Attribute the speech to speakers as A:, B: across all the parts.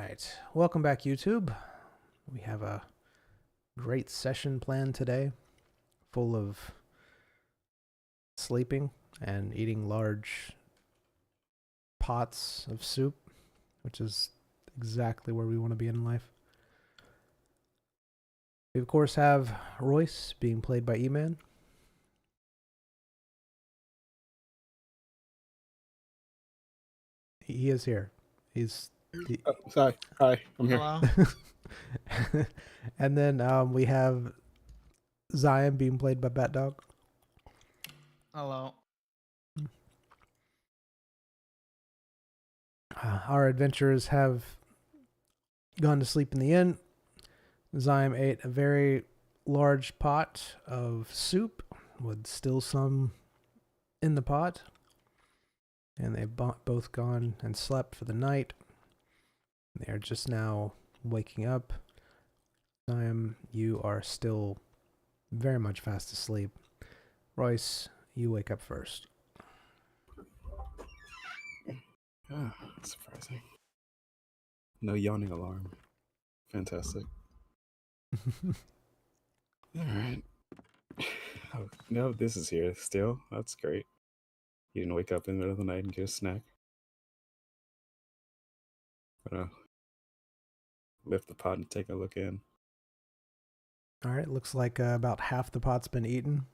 A: right. Welcome back, YouTube. We have a great session planned today, full of sleeping and eating large pots of soup, which is exactly where we want to be in life. We, of course, have Royce being played by E-Man. He is here. He's...
B: Oh, sorry. Hi, I'm here.
C: Hello.
A: And then we have Zion being played by Bat Dog.
C: Hello.
A: Our adventurers have gone to sleep in the inn. Zion ate a very large pot of soup with still some in the pot. And they've both gone and slept for the night. They are just now waking up. Zion, you are still very much fast asleep. Royce, you wake up first.
B: Ah, surprising. No yawning alarm. Fantastic. All right. Oh, no, this is here still. That's great. You didn't wake up in the middle of the night and get a snack. Gonna lift the pot and take a look in.
A: All right, looks like about half the pot's been eaten.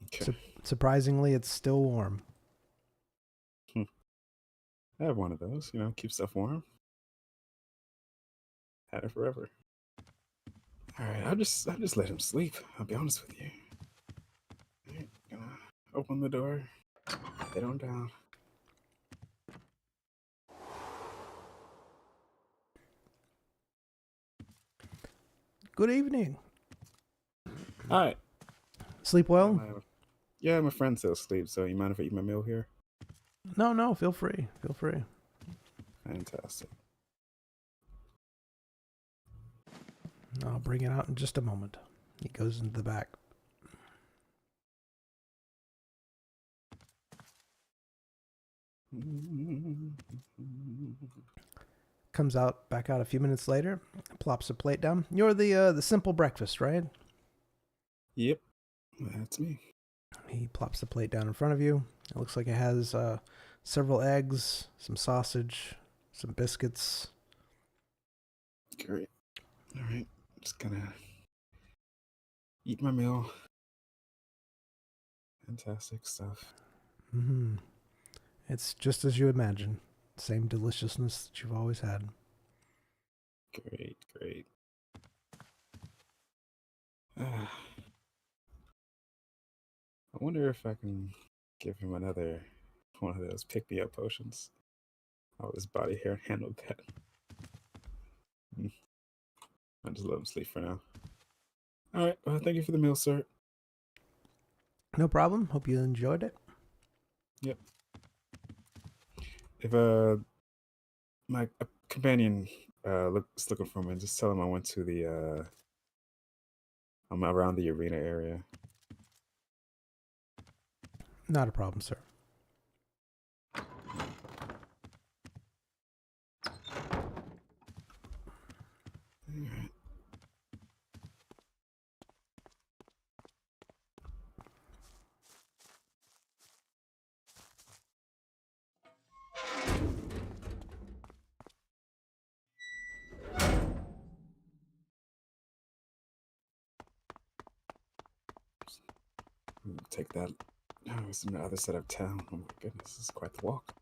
B: Okay.
A: Surprisingly, it's still warm.
B: I have one of those. Keep stuff warm. Had it forever. All right, I'll just let him sleep. I'll be honest with you. All right, gonna open the door. Head on down.
A: Good evening.
B: All right.
A: Sleep well?
B: Yeah, my friend's still asleep, so you mind if I eat my meal here?
A: No, feel free. Feel free.
B: Fantastic.
A: I'll bring it out in just a moment. He goes into the back. Comes out back out a few minutes later, plops a plate down. You're the simple breakfast, right?
B: Yep, that's me.
A: He plops the plate down in front of you. It looks like it has several eggs, some sausage, some biscuits.
B: Great. All right, just gonna eat my meal. Fantastic stuff.
A: Mm-hmm. It's just as you imagine. Same deliciousness that you've always had.
B: Great. I wonder if I can give him another one of those pick-me-up potions. How his body hair handled that. I just let him sleep for now. All right, well, thank you for the meal, sir.
A: No problem. Hope you enjoyed it.
B: Yep. If my companion looks looking for me, just tell him I went to the I'm around the arena area.
A: Not a problem, sir.
B: All right. Take that. Oh, it's on the other side of town. Oh my goodness, this is quite the walk.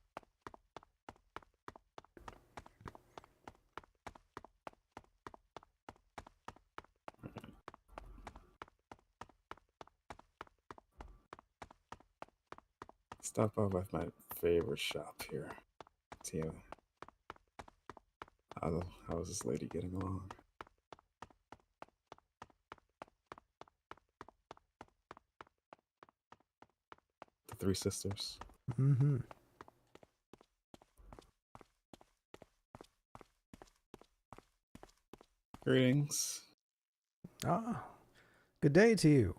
B: Stop off at my favorite shop here. Tia. How is this lady getting along? The three sisters.
A: Mm-hmm.
B: Greetings.
A: Ah, good day to you.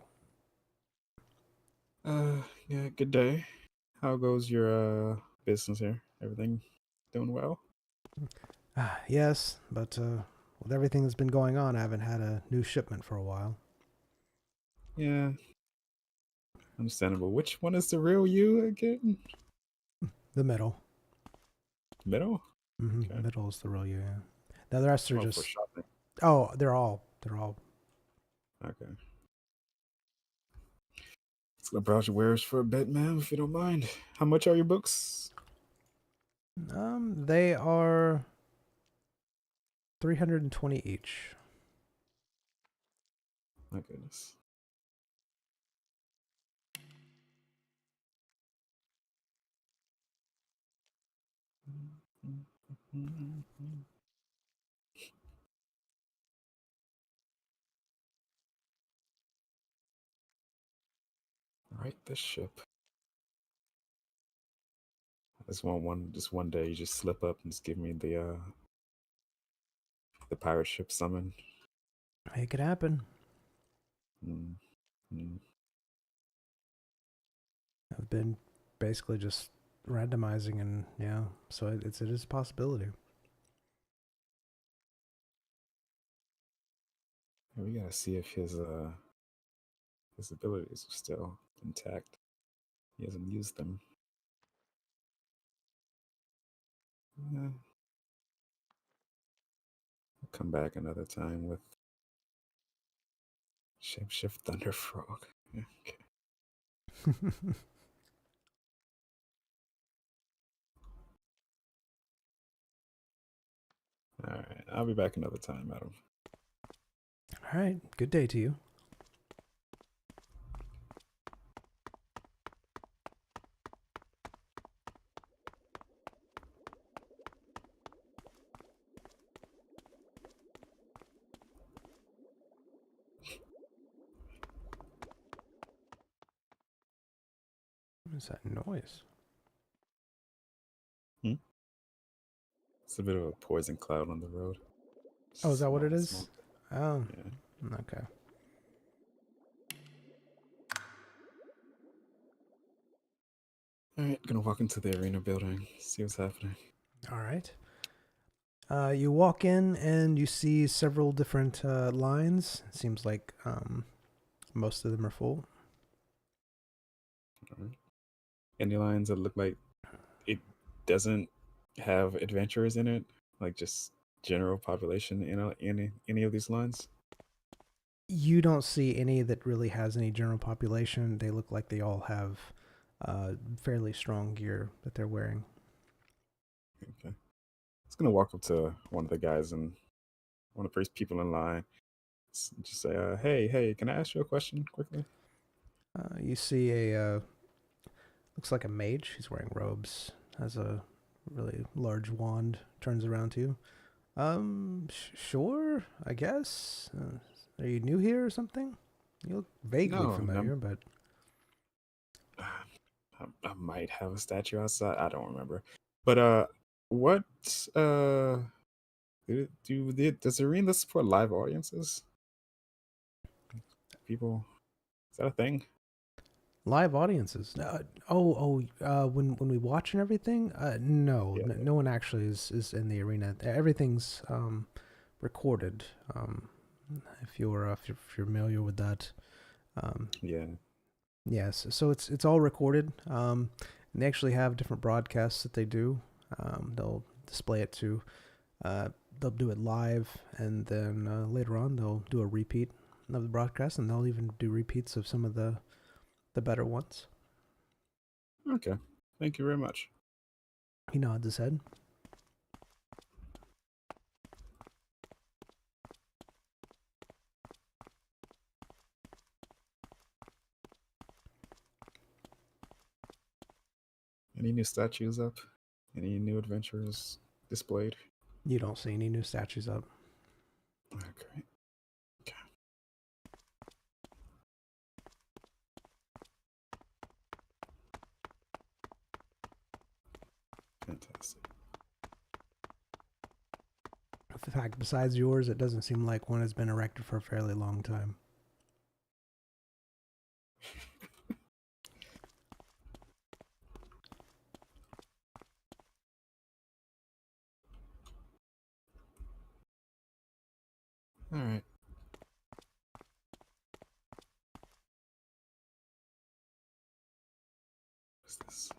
B: Yeah, good day. How goes your business here? Everything doing well?
A: Yes, but with everything that's been going on, I haven't had a new shipment for a while.
B: Yeah, understandable. Which one is the real you again?
A: The middle.
B: Middle? Okay.
A: Middle is the real you. Yeah. Now the rest are
B: Oh, for
A: just.
B: shopping.
A: Oh, they're all.
B: Okay. Let's go browse your wares for a bit, ma'am, if you don't mind. How much are your books?
A: They are 320 each.
B: My goodness. Right, this ship. Just one day you just slip up and just give me the pirate ship summon.
A: It could happen.
B: Mm, mm.
A: I've been basically just randomizing, and yeah, so it is a possibility.
B: Yeah, we gotta see if his abilities are still intact. He hasn't used them. Yeah. I'll come back another time with Shapeshift Thunder Frog. Yeah, okay. Alright, I'll be back another time, madam.
A: All right. Good day to you. What is that noise?
B: Hmm? It's a bit of a poison cloud on the road.
A: Oh, is that what it
B: Small.
A: is? Oh,
B: Yeah.
A: okay.
B: Alright, gonna walk into the arena building, see what's happening.
A: All right. You walk in and you see several different lines. It seems like most of them are full.
B: Alright. Any lines that look like it doesn't have adventurers in it, like just general population in any of these lines.
A: You don't see any that really has any general population. They look like they all have fairly strong gear that they're wearing.
B: Okay, it's gonna walk up to one of the guys and one of the first people in line. Just say, hey, can I ask you a question quickly?
A: You see a looks like a mage. He's wearing robes. Has a really large wand. Turns around to you. Sure, I guess. Are you new here or something? You look vaguely
B: No,
A: familiar, but
B: I might have a statue outside. I don't remember. But what does Arena support live audiences? People, is that a thing?
A: live audiences. When we watch and everything. No,
B: Yeah.
A: no one actually is in the arena. Everything's recorded. If you're familiar with that.
B: Yeah.
A: Yes, so it's all recorded. And they actually have different broadcasts that they do. They'll display it to. They'll do it live, and then later on they'll do a repeat of the broadcast, and they'll even do repeats of some of the better ones.
B: Okay. Thank you very much.
A: He nods his head.
B: Any new statues up? Any new adventures displayed?
A: You don't see any new statues up.
B: Okay. Okay. Fantastic.
A: In fact, besides yours, it doesn't seem like one has been erected for a fairly long time.
B: All right. What's this?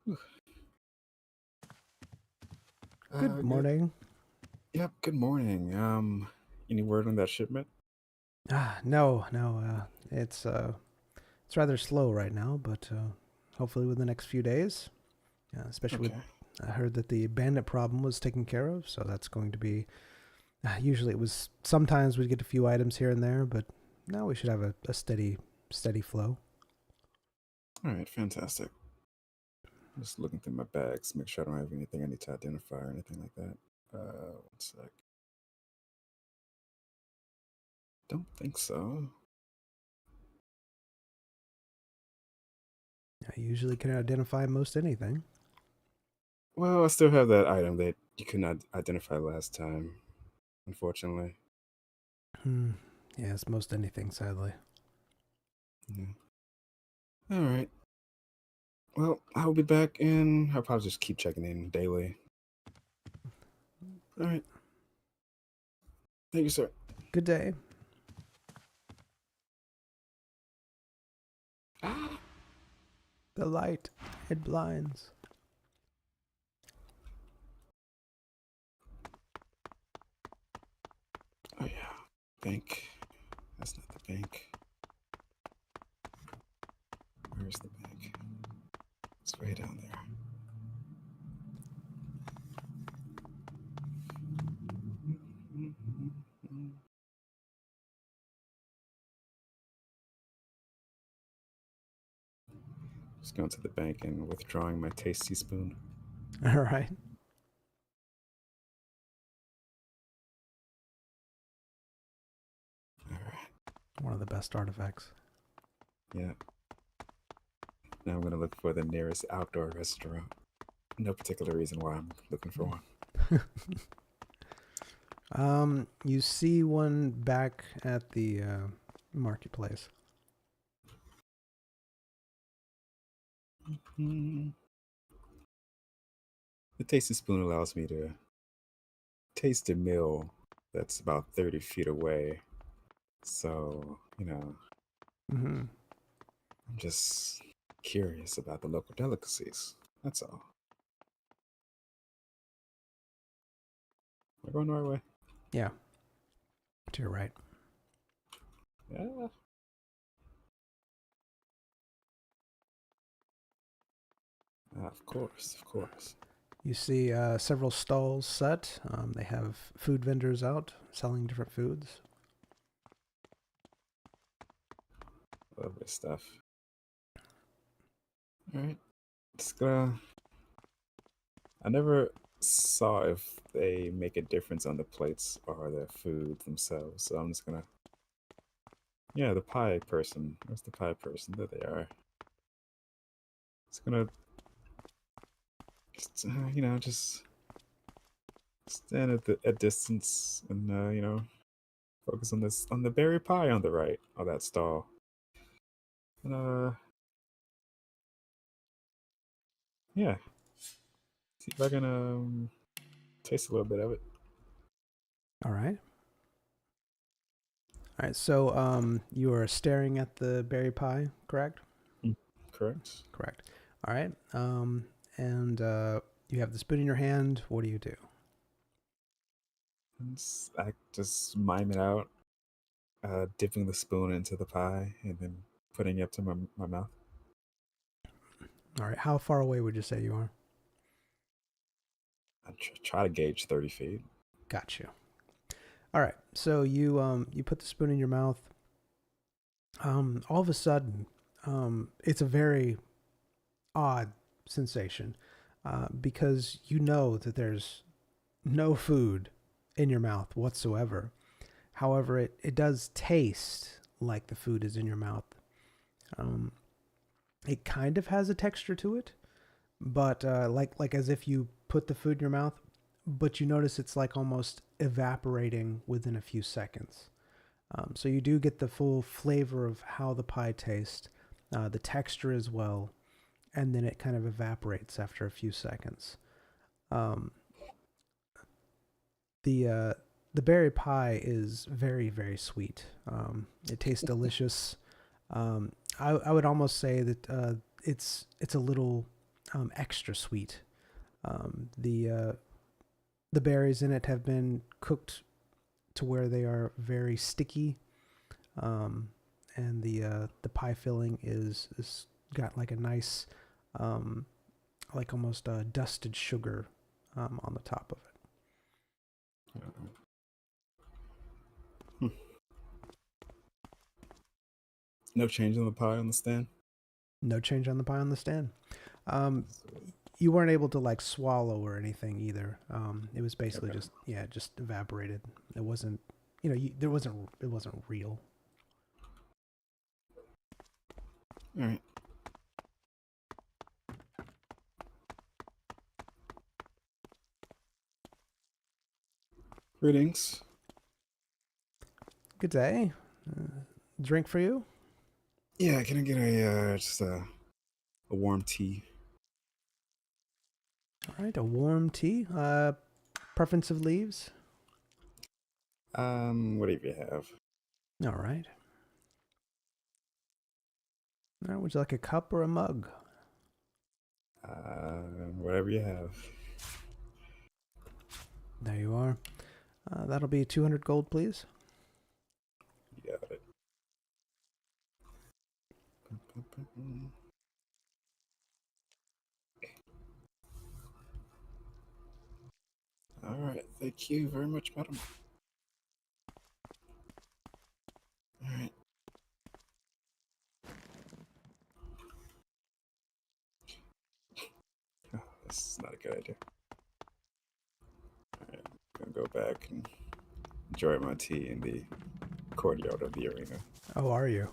B: Whew.
A: Good
B: Good.
A: morning.
B: Yep. Good morning. Any word on that shipment?
A: No, it's rather slow right now, but hopefully within the next few days. Especially with,
B: Okay.
A: I heard that the bandit problem was taken care of, so that's going to be. Usually it was sometimes we'd get a few items here and there, but now we should have a steady flow.
B: All right. Fantastic. Just looking through my bags, make sure I don't have anything I need to identify or anything like that. One sec. Don't think so.
A: I usually can identify most anything.
B: Well, I still have that item that you could not identify last time, unfortunately.
A: Yes, most anything, sadly.
B: Yeah. All right. Well, I'll be back in. I'll probably just keep checking in daily. All right. Thank you, sir.
A: Good day. The light, it blinds.
B: Oh, yeah. Bank. That's not the bank. Where's the bank? It's way down there. Just going to the bank and withdrawing my tasty spoon.
A: All right.
B: All right.
A: One of the best artifacts.
B: Yeah. Now I'm going to look for the nearest outdoor restaurant. No particular reason why I'm looking for one.
A: You see one back at the marketplace.
B: The tasty spoon allows me to taste a meal that's about 30 feet away. So,
A: Mm-hmm.
B: I'm just curious about the local delicacies. That's all. Am I going the right way?
A: Yeah. To your right.
B: Yeah. Of course, of course.
A: You see several stalls set. They have food vendors out selling different foods.
B: Lovely stuff. All right. Just gonna. I never saw if they make a difference on the plates or the food themselves. So I'm just gonna. Yeah, the pie person. Where's the pie person? There they are. Just gonna. Just stand at a distance and focus on the berry pie on the right of that stall. And yeah, see if I can taste a little bit of it.
A: All right. All right. So you are staring at the berry pie, correct?
B: Correct.
A: Correct. All right. And you have the spoon in your hand. What do you do?
B: I just mime it out, dipping the spoon into the pie and then putting it up to my mouth.
A: All right. How far away would you say you are?
B: I try to gauge 30 feet.
A: Got you. All right. So you put the spoon in your mouth. All of a sudden, it's a very odd sensation because you know that there's no food in your mouth whatsoever. However, it does taste like the food is in your mouth. It kind of has a texture to it, but like as if you put the food in your mouth, but you notice it's like almost evaporating within a few seconds. So you do get the full flavor of how the pie tastes, the texture as well, and then it kind of evaporates after a few seconds. Um, the berry pie is very, very sweet. It tastes delicious. I would almost say that it's a little extra sweet. The berries in it have been cooked to where they are very sticky, and the pie filling is got like a nice like almost dusted sugar on the top of it.
B: No change in the pie on the stand?
A: No change on the pie on the stand. You weren't able to like swallow or anything either. It was basically just evaporated. It wasn't, it wasn't real.
B: All right. Greetings.
A: Good day. Drink for you?
B: Yeah, can I get a just a warm tea?
A: All right, a warm tea. Preference of leaves?
B: Whatever you have.
A: All right. All right, would you like a cup or a mug?
B: Whatever you have.
A: There you are. That'll be 200 gold, please.
B: You got it. All right, thank you very much, madam. All right. Oh, this is not a good idea. All right, I'm gonna go back and enjoy my tea in the courtyard of the arena.
A: Oh, are you?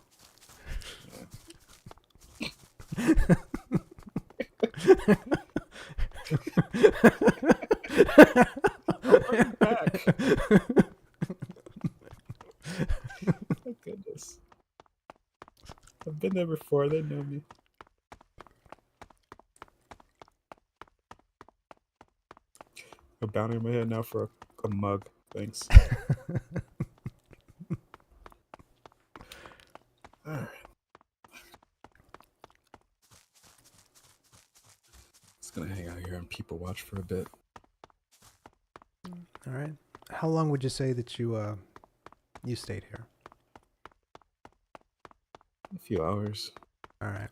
B: I'll bring it back. Oh goodness. I've been there before, they know me. A bounty on my head now for a mug. Thanks. Alright. Just gonna hang out here and people watch for a bit.
A: All right. How long would you say that you stayed here?
B: A few hours.
A: All right.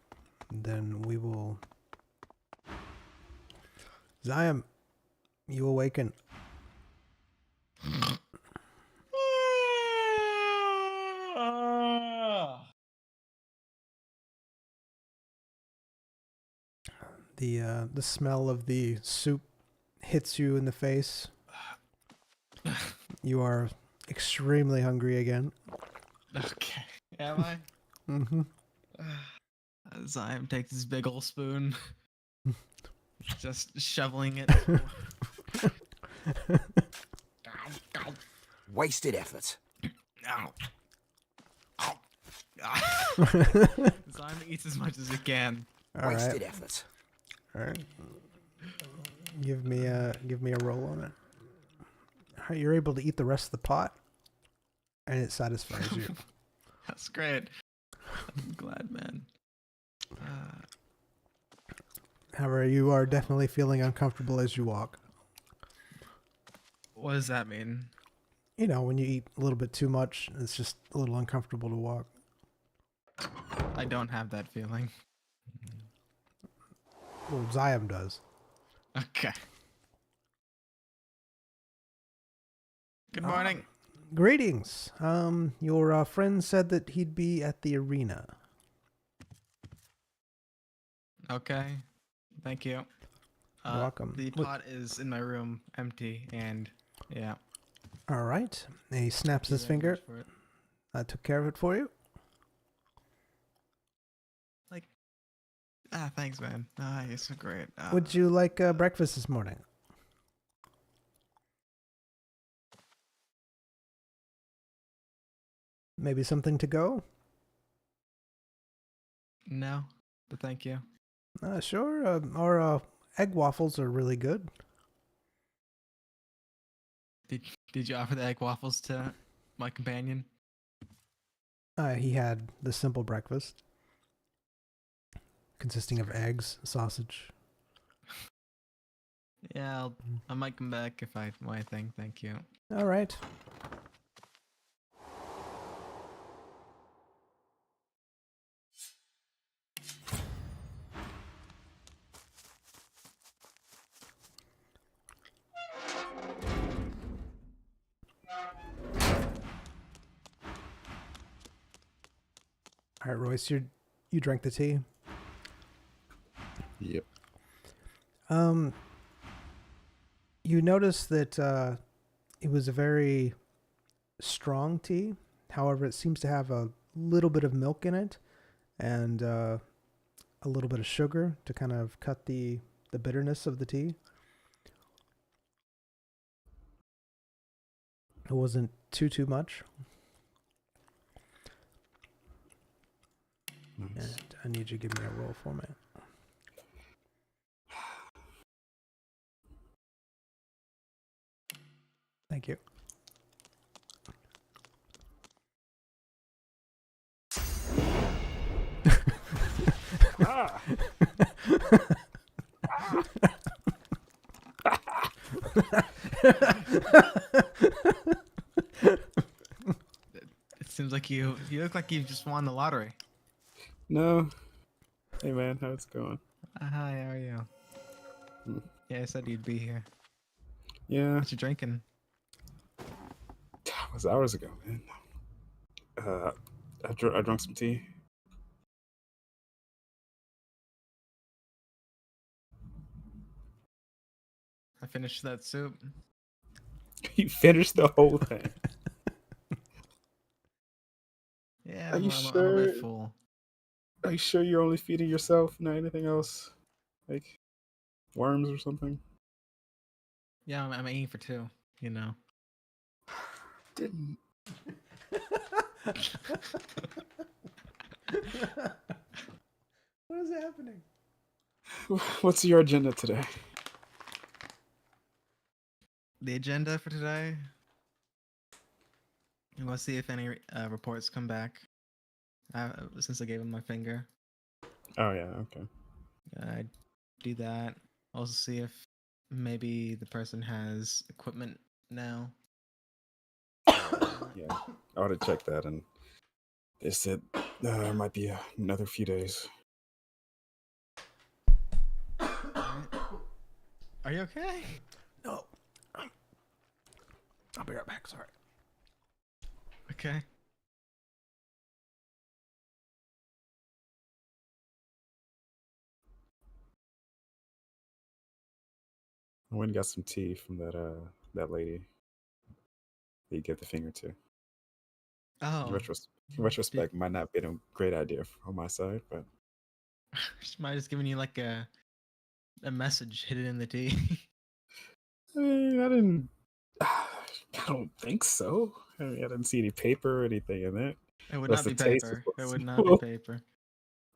A: Then we will. Zion, you awaken. The smell of the soup hits you in the face. You are extremely hungry again.
C: Okay. Am I?
A: Mm-hmm.
C: Zion takes his big ol' spoon. Just shoveling it.
D: Wasted effort.
C: Ow. Ow. Zion eats as much as he can.
A: All
D: Wasted
A: right.
D: effort.
A: All right. Give me a roll on it. All right, you're able to eat the rest of the pot, and it satisfies you.
C: That's great. I'm glad, man.
A: However, you are definitely feeling uncomfortable as you walk.
C: What does that mean?
A: You know, when you eat a little bit too much, it's just a little uncomfortable to walk.
C: I don't have that feeling.
A: Well, Ziam does.
C: Okay. Good morning.
A: Greetings. Your friend said that he'd be at the arena.
C: Okay. Thank you.
A: You're welcome.
C: The pot is in my room, empty, and yeah.
A: All right. And he snaps his
C: Thank you very
A: finger.
C: much for it.
A: I took care of it for you.
C: Thanks, man. You're so great.
A: Would you like breakfast this morning? Maybe something to go?
C: No, but thank you.
A: Sure. Our egg waffles are really good.
C: Did you offer the egg waffles to my companion?
A: He had the simple breakfast, consisting of eggs, sausage.
C: Yeah, I might come back if I want anything. Thank you.
A: All right. All right, Royce, you drank the tea.
B: Yep.
A: You notice that it was a very strong tea. However, it seems to have a little bit of milk in it and a little bit of sugar to kind of cut the bitterness of the tea. It wasn't too much.
B: Nice.
A: And I need you to give me a roll for me. Thank you.
B: Ah!
C: It seems like you look like you just won the lottery.
B: No. Hey man, how's it going?
C: Hi, how are you?
B: Hmm.
C: Yeah, I said you'd be here.
B: Yeah,
C: What you drinking?
B: it was hours ago, man. I drank some tea.
C: I finished that soup.
B: You finished the whole thing.
C: Yeah,
B: Are you
C: I'm a
B: sure?
C: bit full.
B: Are you sure you're only feeding yourself, not anything else? Like worms or something?
C: Yeah, I'm eating for two. You know.
B: Didn't.
A: What is happening?
B: What's your agenda today?
C: The agenda for today. We'll see if any reports come back. Since I gave him my finger,
B: Oh yeah, okay.
C: I do that. Also see if maybe the person has equipment now.
B: Yeah, I ought to check that, and they said it might be another few days.
C: Alright. Are you okay?
A: No. I'll be right back. Sorry.
C: Okay.
B: I went and got some tea from that lady that you gave the finger to.
C: Oh,
B: In retrospect, might not be a great idea on my side, but
C: she might have just given you like a message hidden in the tea.
B: I mean, I didn't. I don't think so. I mean, I didn't see any paper or anything in it.
C: It would
B: Unless
C: not be
B: the taste
C: paper. It
B: was
C: would not be paper.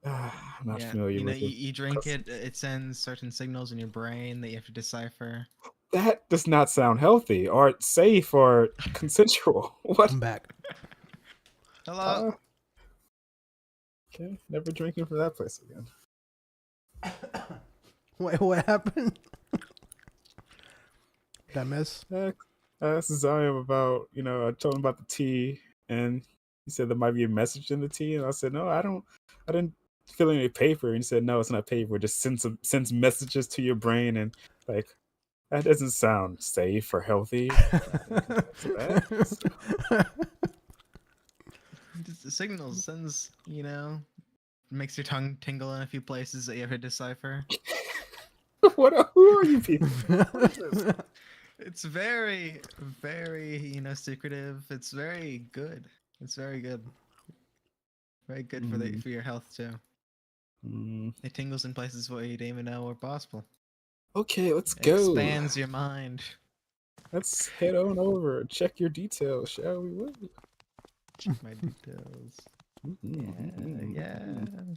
B: I'm not
C: Yeah,
B: familiar
C: you know,
B: with it.
C: you drink it, it sends certain signals in your brain that you have to decipher.
B: That does not sound healthy or safe or consensual. What?
A: I'm back.
C: Hello.
B: Okay, never drinking from that place again.
A: Wait, what happened? Did I miss?
B: I asked Zion about, I told him about the tea, and he said there might be a message in the tea, and I said, no, I didn't fill any paper, and he said, no, it's not paper, it just sends messages to your brain, and like, that doesn't sound safe or healthy.
C: Just the signals sends, makes your tongue tingle in a few places that you have to decipher.
B: Who are you people? What is this?
C: It's very, very, secretive. It's very good. It's very good. Very good for your health too.
B: Mm,
C: It tingles in places where you didn't even know were possible.
B: okay, let's
C: It
B: go.
C: expands your mind.
B: Let's head on over. Check your details, shall we? Woo.
C: Check my details.
B: Mhm,
C: Yeah, yeah.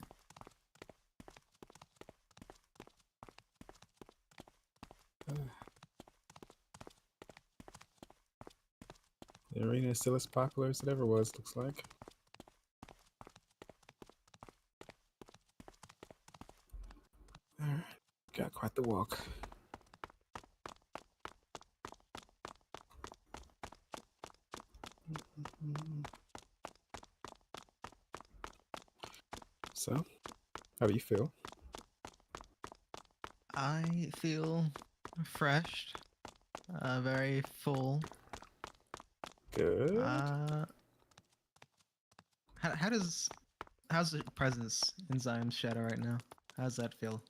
B: The arena is still as popular as it ever was, looks like. Alright, got quite the walk. So, how do you feel?
C: I feel refreshed, very full.
B: Good.
C: How's the presence in Zion's shadow right now? How's that feel?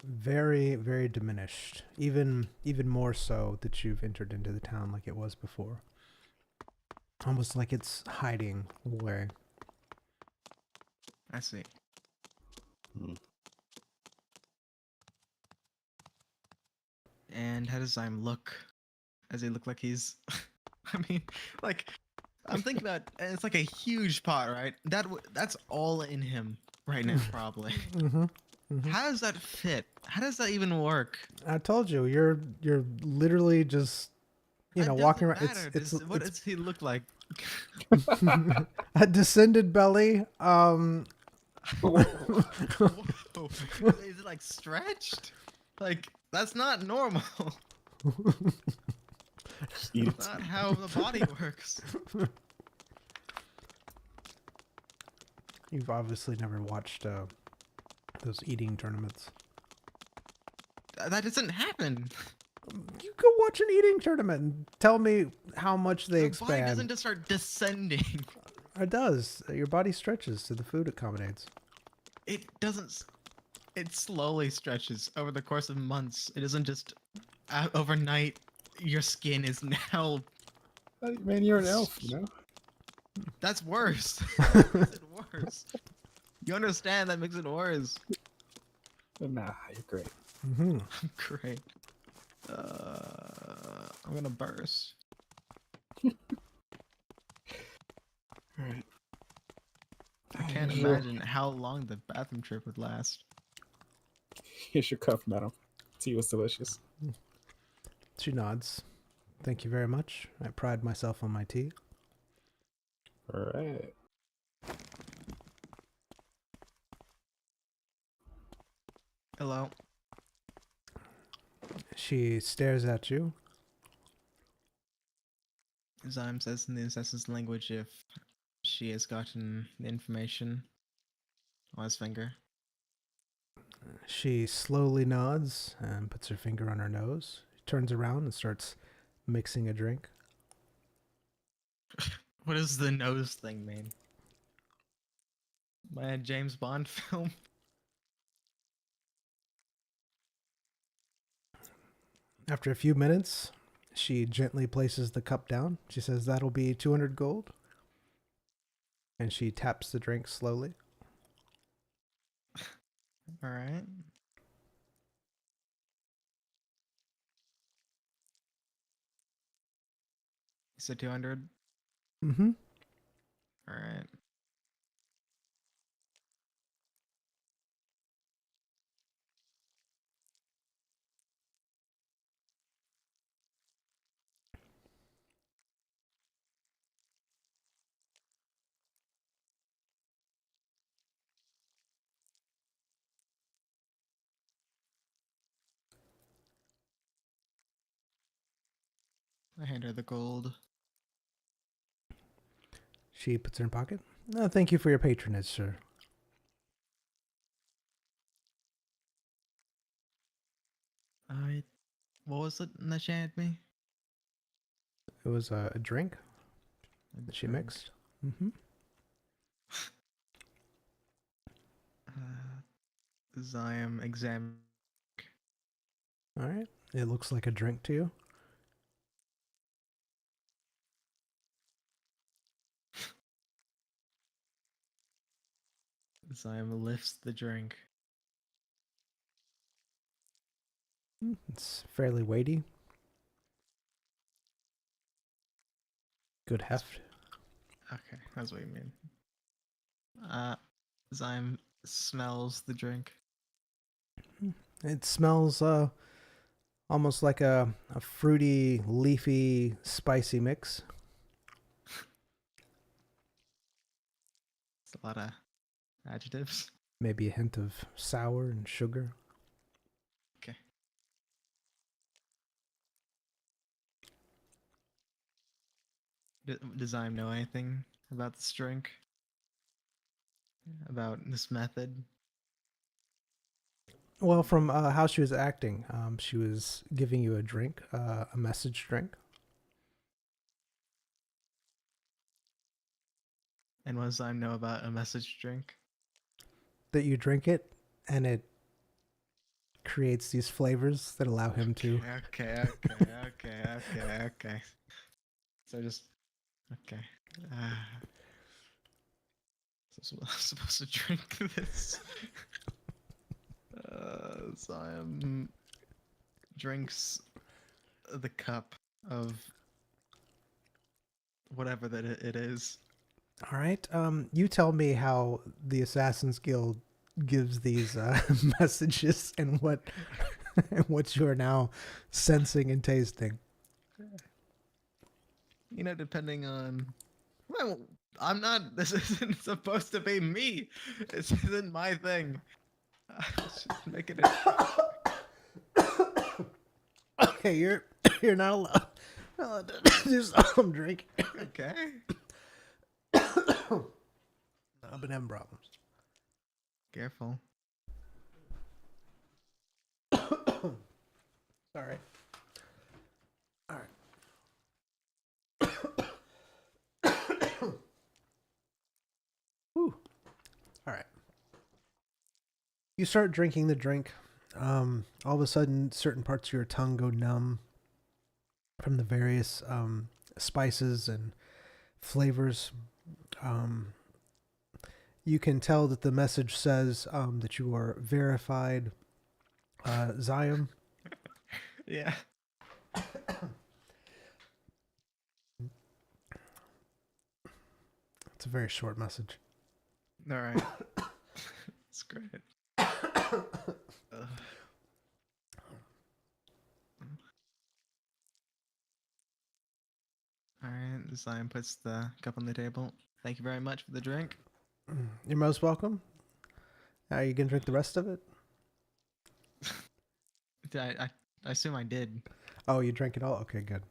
A: Very, very diminished. Even more so that you've entered into the town like it was before. Almost like it's hiding away.
C: I see.
B: Hmm.
C: And how does Zion look? Does he look like he's? I mean, like I'm thinking about. It's like a huge pot, right? That's all in him right now, probably.
A: Mm-hmm.
C: How does that fit? How does that even work?
A: I told you, you're literally just
C: That
A: walking
C: doesn't
A: around.
C: matter.
A: It's
C: What does he look like?
A: a descended belly.
C: Whoa. Is it like stretched? Like that's not normal.
B: Eat
C: That's not how the body works.
A: You've obviously never watched those eating tournaments.
C: That doesn't happen.
A: You go watch an eating tournament and tell me how much they
C: The body doesn't
A: expand.
C: just start descending.
A: It does. Your body stretches to the food accommodates.
C: It doesn't. It slowly stretches over the course of months. It isn't just overnight. Your skin is now.
B: Man, you're an elf, you know?
C: That's worse. That makes it worse. You understand? That makes it worse.
B: Nah, you're great.
A: Mm-hmm.
C: Great. I'm gonna burst.
B: Alright.
C: I can't imagine how long the bathroom trip would last.
B: Here's your cup, madam. Tea was delicious.
A: She nods. Thank you very much. I pride myself on my tea.
B: Alright.
C: Hello.
A: She stares at you.
C: Zyme says in the assassin's language if she has gotten the information on his finger.
A: She slowly nods and puts her finger on her nose. She turns around and starts mixing a drink.
C: What does the nose thing mean? My James Bond film?
A: After a few minutes, she gently places the cup down. She says, "That'll be 200 gold." And she taps the drink slowly.
C: Alright. You said 200?
A: Mm-hmm.
C: Alright. I hand her the gold.
A: She puts it in her pocket. "No, thank you for your patronage, sir."
C: What was it that she handed me?
A: It was a drink
C: A
A: that she
C: drink.
A: mixed. Mm-hmm.
C: Zyme exam.
A: All right. It looks like a drink to you.
C: Zyme lifts the drink.
A: It's fairly weighty. Good heft.
C: Okay, that's what you mean. Zyme smells the drink.
A: It smells almost like a fruity, leafy, spicy mix.
C: It's a lot of adjectives.
A: Maybe a hint of sour and sugar.
C: Okay. Does Zyme know anything about this drink? About this method?
A: Well, from how she was acting, she was giving you a drink, a message drink.
C: And what does Zyme know about a message drink?
A: That you drink it, and it creates these flavors that allow him to.
C: Okay. So just okay. So I'm supposed to drink this. Zyme drinks the cup of whatever that it is.
A: All right. You tell me how the Assassin's Guild gives these messages and what and what you are now sensing and tasting.
C: You know, depending on. Well, I'm not. This isn't supposed to be me. This isn't my thing. Let's just make it.
A: Okay, you're not allowed to do some drink.
C: Okay.
A: I've been having problems.
C: Careful.
A: Sorry. All right. Whew. All right. You start drinking the drink. All of a sudden, certain parts of your tongue go numb from the various spices and flavors. You can tell that the message says that you are verified Zyme.
C: Yeah.
A: It's a very short message.
C: All right. It's great. All right. Zyme puts the cup on the table. Thank you very much for the drink.
A: You're most welcome. Are you gonna drink the rest of it?
C: I assume I did.
A: Oh, you drank it all? Okay, good.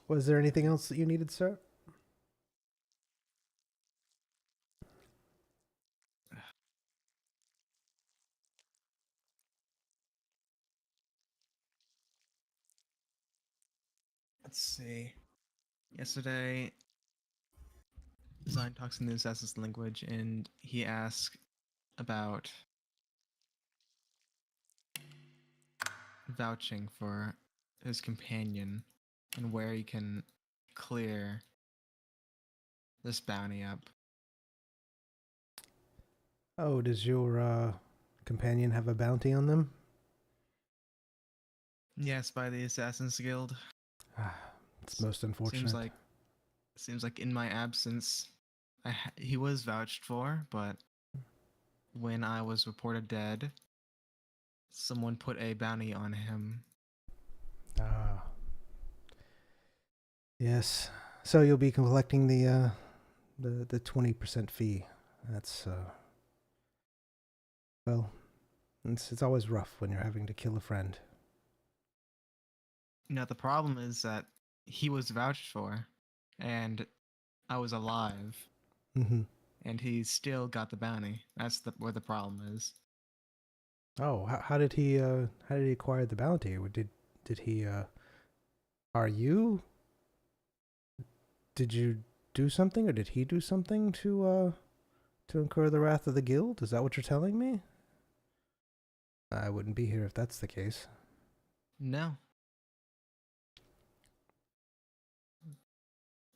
A: Was there anything else that you needed, sir?
C: Let's see. Yesterday, Zyme talks in the assassin's language, and he asks about vouching for his companion and where he can clear this bounty up.
A: Oh, does your companion have a bounty on them?
C: Yes, by the Assassin's Guild.
A: It's most unfortunate.
C: Seems like in my absence, he was vouched for, but when I was reported dead, someone put a bounty on him.
A: Yes. So you'll be collecting the 20% fee. That's well, it's always rough when you're having to kill a friend.
C: Now the problem is that he was vouched for, and I was alive,
A: Mm-hmm.
C: and he still got the bounty. That's where the problem is.
A: Oh, how did he acquire the bounty? Did he are you? Did you do something, or did he do something to incur the wrath of the guild? Is that what you're telling me? I wouldn't be here if that's the case.
C: No.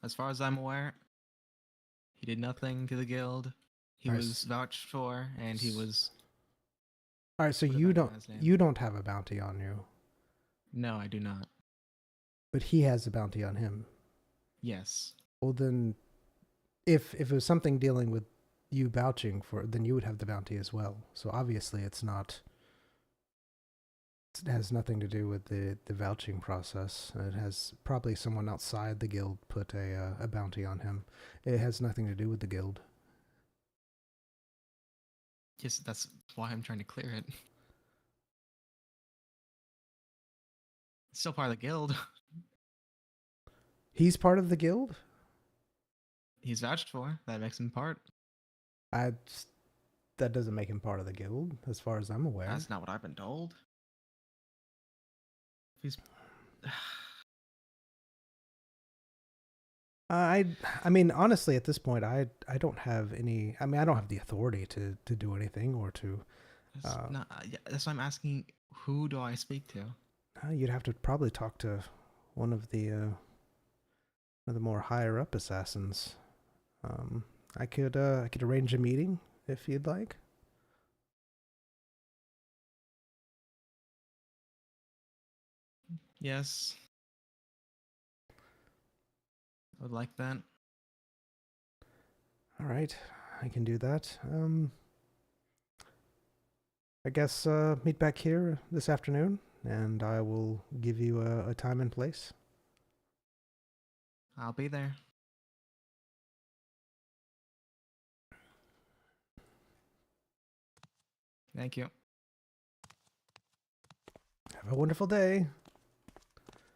C: As far as I'm aware, He did nothing to the guild. He
A: Nice.
C: was vouched for, and he was.
A: All right, so
C: What
A: you
C: about
A: don't
C: his name?
A: you don't have a bounty on you,
C: No, I do not.
A: but he has a bounty on him.
C: Yes.
A: Well, then, if it was something dealing with you vouching for, then you would have the bounty as well. So obviously, it's not. It has nothing to do with the vouching process. It has probably someone outside the guild put a bounty on him. It has nothing to do with the guild.
C: Yes, that's why I'm trying to clear it. It's still part of the guild.
A: He's part of the guild.
C: He's vouched for. That makes him part.
A: That doesn't make him part of the guild, as far as I'm aware.
C: That's not what I've been told. He's.
A: I mean, honestly, at this point, I don't have any. I mean, I don't have the authority to do anything or to.
C: That's why I'm asking. Who do I speak to?
A: You'd have to probably talk to one of the more higher up assassins. I could arrange a meeting if you'd like.
C: Yes. I would like that.
A: All right, I can do that. I guess meet back here this afternoon, and I will give you a time and place.
C: I'll be there. Thank you.
A: Have a wonderful day.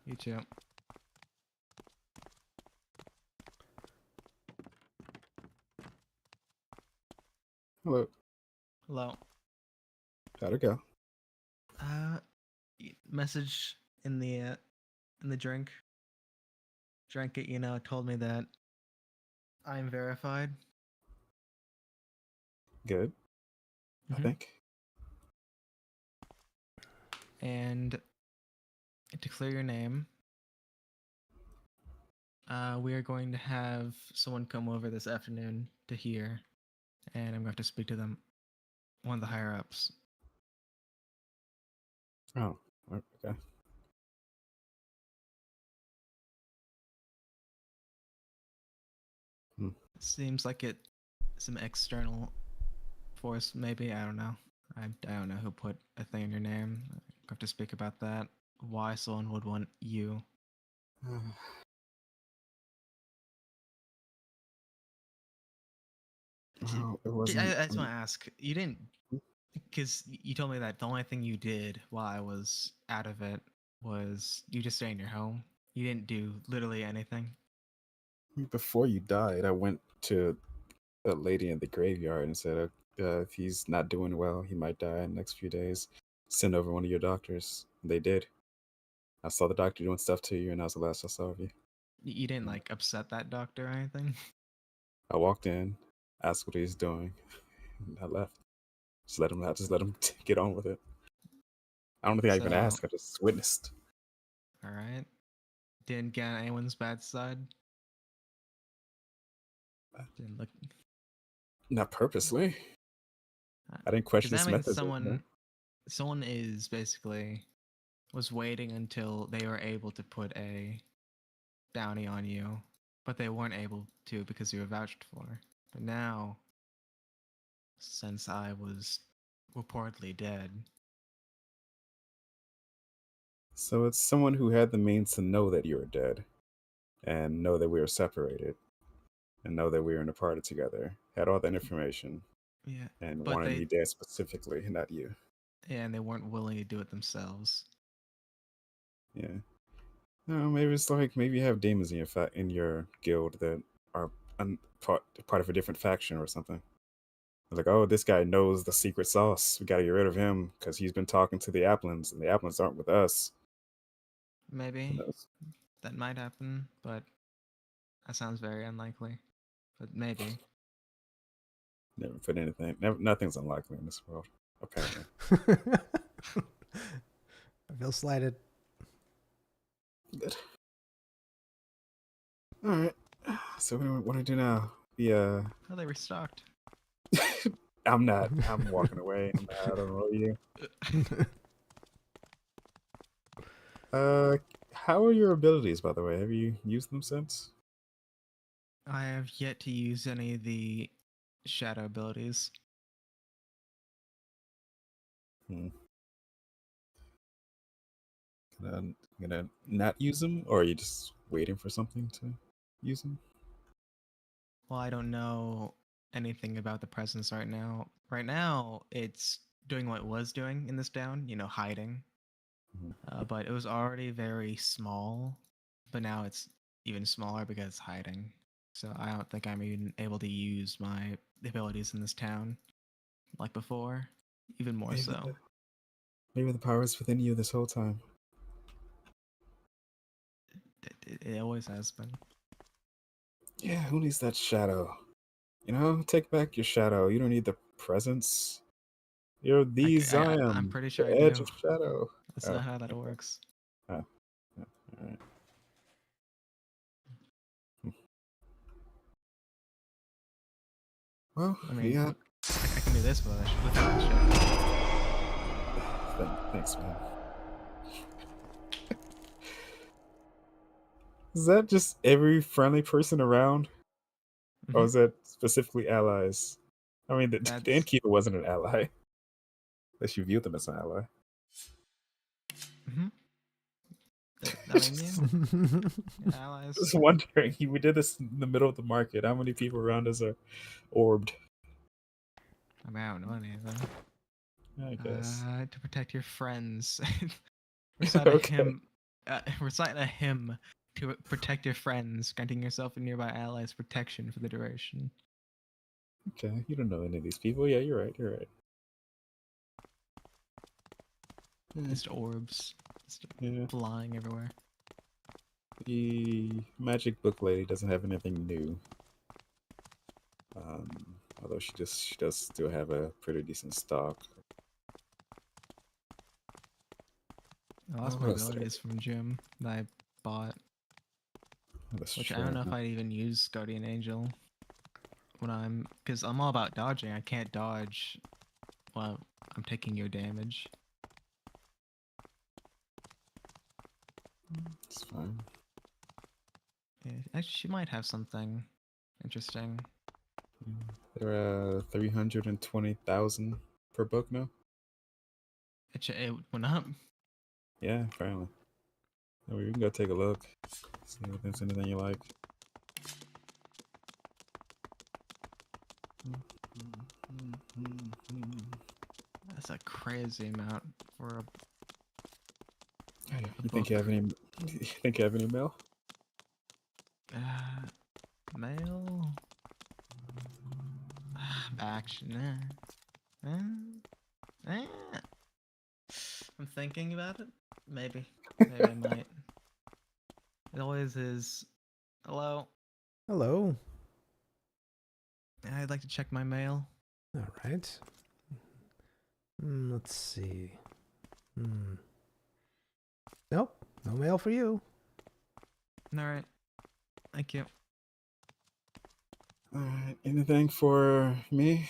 C: You too.
B: Hello.
C: Hello.
B: How'd it go?
C: Message in the drink. Drank it, told me that I'm verified.
B: Good. I
C: Mhm.
B: think.
C: And to clear your name, we are going to have someone come over this afternoon to here, and I'm going to have to speak to them, one of the higher ups.
B: Oh, okay.
C: Seems like some external force, maybe. I don't know. I don't know who put a thing in your name. I have to speak about that. Why someone would want you.
B: Well, it
C: I
B: wasn't.
C: just want to ask. You didn't, because you told me that the only thing you did while I was out of it was you just stay in your home. You didn't do literally anything.
B: Before you died, I went to a lady in the graveyard and said, if he's not doing well, he might die in the next few days. Send over one of your doctors. They did. I saw the doctor doing stuff to you, and that was the last I saw of you.
C: You didn't like upset that doctor or anything.
B: I walked in, asked what he's doing, and I left. I just let him get on with it. I don't think I even
C: So,
B: asked. I just witnessed.
C: all right. Didn't get on anyone's bad side. Didn't look.
B: Not purposely. I didn't
C: Because
B: question
C: that
B: his
C: means
B: methods. Anymore.
C: someone is basically was waiting until they were able to put a bounty on you, but they weren't able to because you were vouched for. But now, since I was reportedly dead,
B: So it's someone who had the means to know that you were dead, and know that we were separated, and know that we were in a party together. Had all that information,
C: yeah,
B: and
C: but
B: wanted me dead specifically, not you.
C: and they weren't willing to do it themselves.
B: Yeah. No, maybe it's like maybe you have demons in in your guild that are part of a different faction or something. Like, oh, this guy knows the secret sauce. We got to get rid of him because he's been talking to the Applins, and the Applins aren't with us. Who
C: Maybe
B: knows?
C: that might happen, but that sounds very unlikely. But maybe.
B: Never put anything. Nothing's unlikely in this world, apparently.
A: I feel slighted.
B: Good. All right. So what do I do now? Yeah.
C: Oh, they restocked.
B: I'm not. I'm walking away. I don't know you. How are your abilities, by the way? Have you used them since?
C: I have yet to use any of the shadow abilities.
B: Hmm. Gonna not use them, or are you just waiting for something to use them?
C: Well, I don't know anything about the presence right now. Right now, it's doing what it was doing in this town, hiding.
B: Mhm.
C: But it was already very small, but now it's even smaller because it's hiding. So I don't think I'm even able to use my abilities in this town like before, even more
B: Maybe
C: so.
B: maybe the power is within you this whole time.
C: It always has been.
B: Yeah, who needs that shadow? Take back your shadow. You don't need the presence. You're the
C: I'm
B: Zion,
C: pretty sure I
B: the edge
C: do.
B: of shadow.
C: That's
B: Oh,
C: not how that
B: okay.
C: works.
B: Oh, yeah, all right. Well,
C: I mean,
B: yeah.
C: I can do this without the shadow.
B: Thanks, man. Is that just every friendly person around, or
C: Hmm.
B: is that specifically allies? I mean, the
C: That's.
B: innkeeper wasn't an ally, unless you viewed them as an ally.
C: Hmm. I mean,
B: Just
C: yeah, allies.
B: just wondering. We did this in the middle of the market. How many people around us are orbed?
C: I mean, I don't know any of them.
B: I guess.
C: To protect your friends. recite a
B: Okay.
C: hymn. Recite a hymn to protect your friends, granting yourself and nearby allies protection for the duration.
B: Okay. You don't know any of these people. Yeah, you're right. You're right.
C: Just orbs, just
B: Yeah.
C: flying everywhere.
B: The magic book lady doesn't have anything new. Although she does still have a pretty decent stock.
C: I lost
B: Oh,
C: my
B: what else did I
C: abilities from gym that I bought,
B: do? That's
C: which I
B: true.
C: don't know if I'd even use Guardian Angel because I'm all about dodging. I can't dodge while I'm taking your damage.
B: It's fine.
C: Yeah, actually, she might have something interesting.
B: They're 320,000 per book now.
C: It went up.
B: Yeah, apparently. We can go take a look. See if there's anything you like.
C: That's a crazy amount for a
B: You think you
C: book.
B: have any? You think you have any mail?
C: Mail. Action. Eh. I'm thinking about it. Maybe. Maybe I might. It always is. Hello.
A: Hello.
C: I'd like to check my mail.
A: All right. Let's see. Nope. No mail for you.
C: All right. Thank you.
B: Alright, anything for me?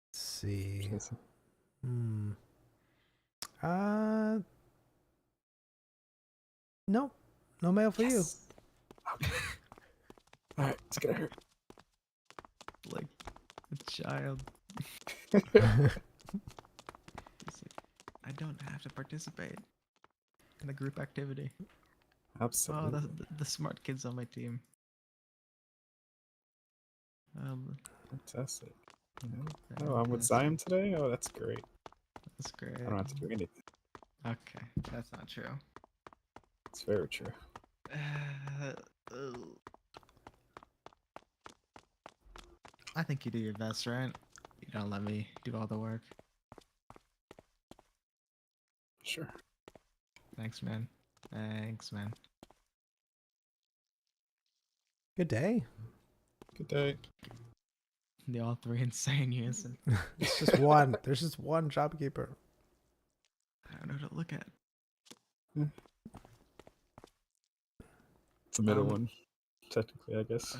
A: Let's see.
B: Jason?
A: Uh, nope. No mail for you.
B: Yes. Okay. Alright, let's get her.
C: Like a child. I don't have to participate in the group activity. Oh,
B: Absolutely.
C: the smart kids on my team.
B: Fantastic. Oh, I'm with
C: Fantastic.
B: Zion today? Oh, that's great.
C: That's great.
B: I don't have to do anything.
C: Okay, that's not true.
B: It's very true.
C: I think you do your best, right? You don't let me do all the work.
B: Sure.
C: Thanks, man. Thanks, man.
A: Good day.
B: Good day.
C: The all three insane unison.
A: It's just one. There's just one shopkeeper.
C: I don't know what to look at.
B: It's the middle one, technically, I guess.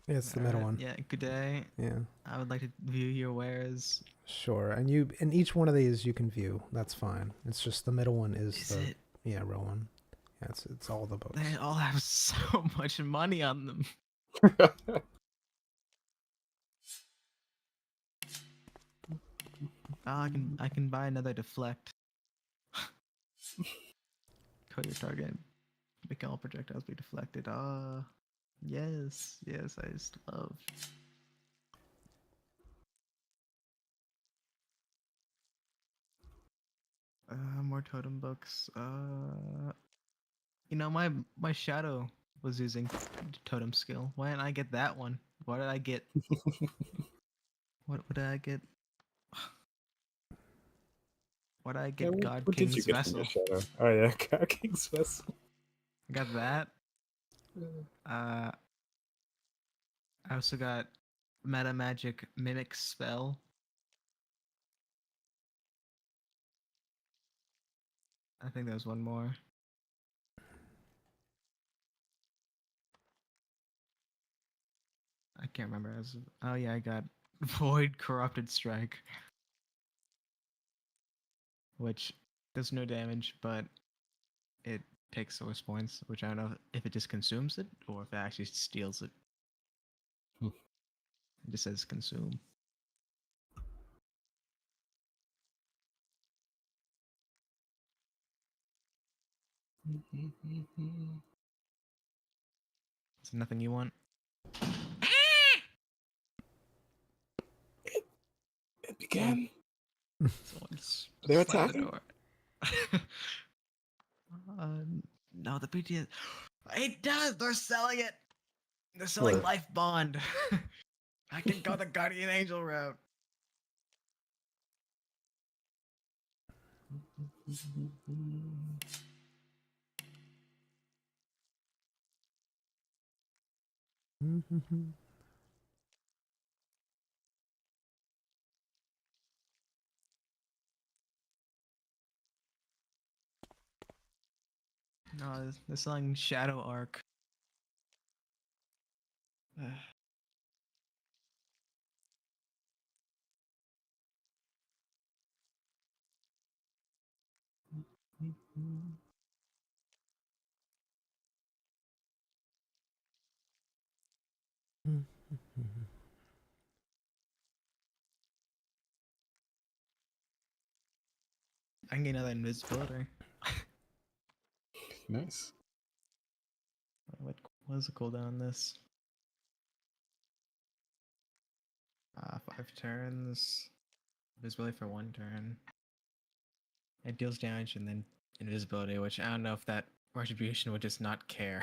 A: Yeah, it's the middle one.
C: Yeah, good day.
A: Yeah.
C: I would like to view your wares.
A: Sure. And each one of these you can view. That's fine. It's just the middle one is the
C: it?
A: real one. Yeah, it's all the books.
C: They all have so much money on them. Oh, I can buy another deflect. Kill your target. Make all projectiles be deflected. Ah, yes, I just love. More totem books. You know, my shadow was using totem skill. Why didn't I get that one? What did I get? What did I get? What did I get? God
B: what did you
C: King's
B: get from
C: Vessel.
B: your shadow? Oh yeah, God King's Vessel.
C: I got that. I also got Meta Magic Mimic Spell. I think there's one more. I can't remember. Oh yeah, I got Void Corrupted Strike, which does no damage, but it takes source points, which I don't know if it just consumes it or if it actually steals it.
B: Hmm.
C: It just says consume. Is there nothing you want?
B: It began.
C: Someone's
B: They're
C: slammed the
B: attacking?
C: door. No, the BTS. It does. They're selling it. They're selling
B: What?
C: Life Bond. I can go the Guardian Angel route. No, they're selling Shadow Arc. I can get another invisibility.
B: Nice.
C: What is the cooldown on this? 5 turns. Invisibility for 1 turn. It deals damage and then invisibility, which I don't know if that retribution would just not care.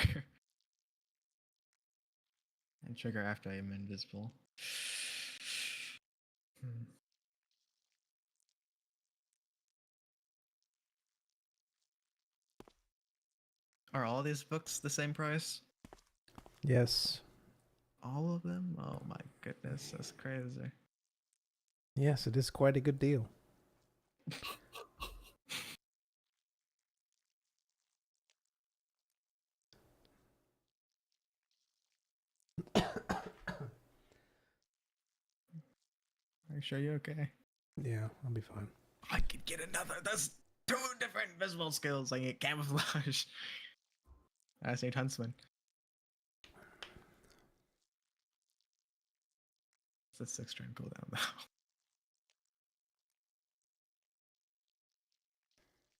C: And trigger after I am invisible. Are all these books the same price?
A: Yes.
C: All of them? Oh my goodness, that's crazy.
A: Yes, it is quite a good deal.
C: Are you sure you're okay?
A: Yeah, I'll be fine.
C: I could get another. There's 2 different invisible skills. I get camouflage. I say Huntsman. It's a 6 turn cooldown though.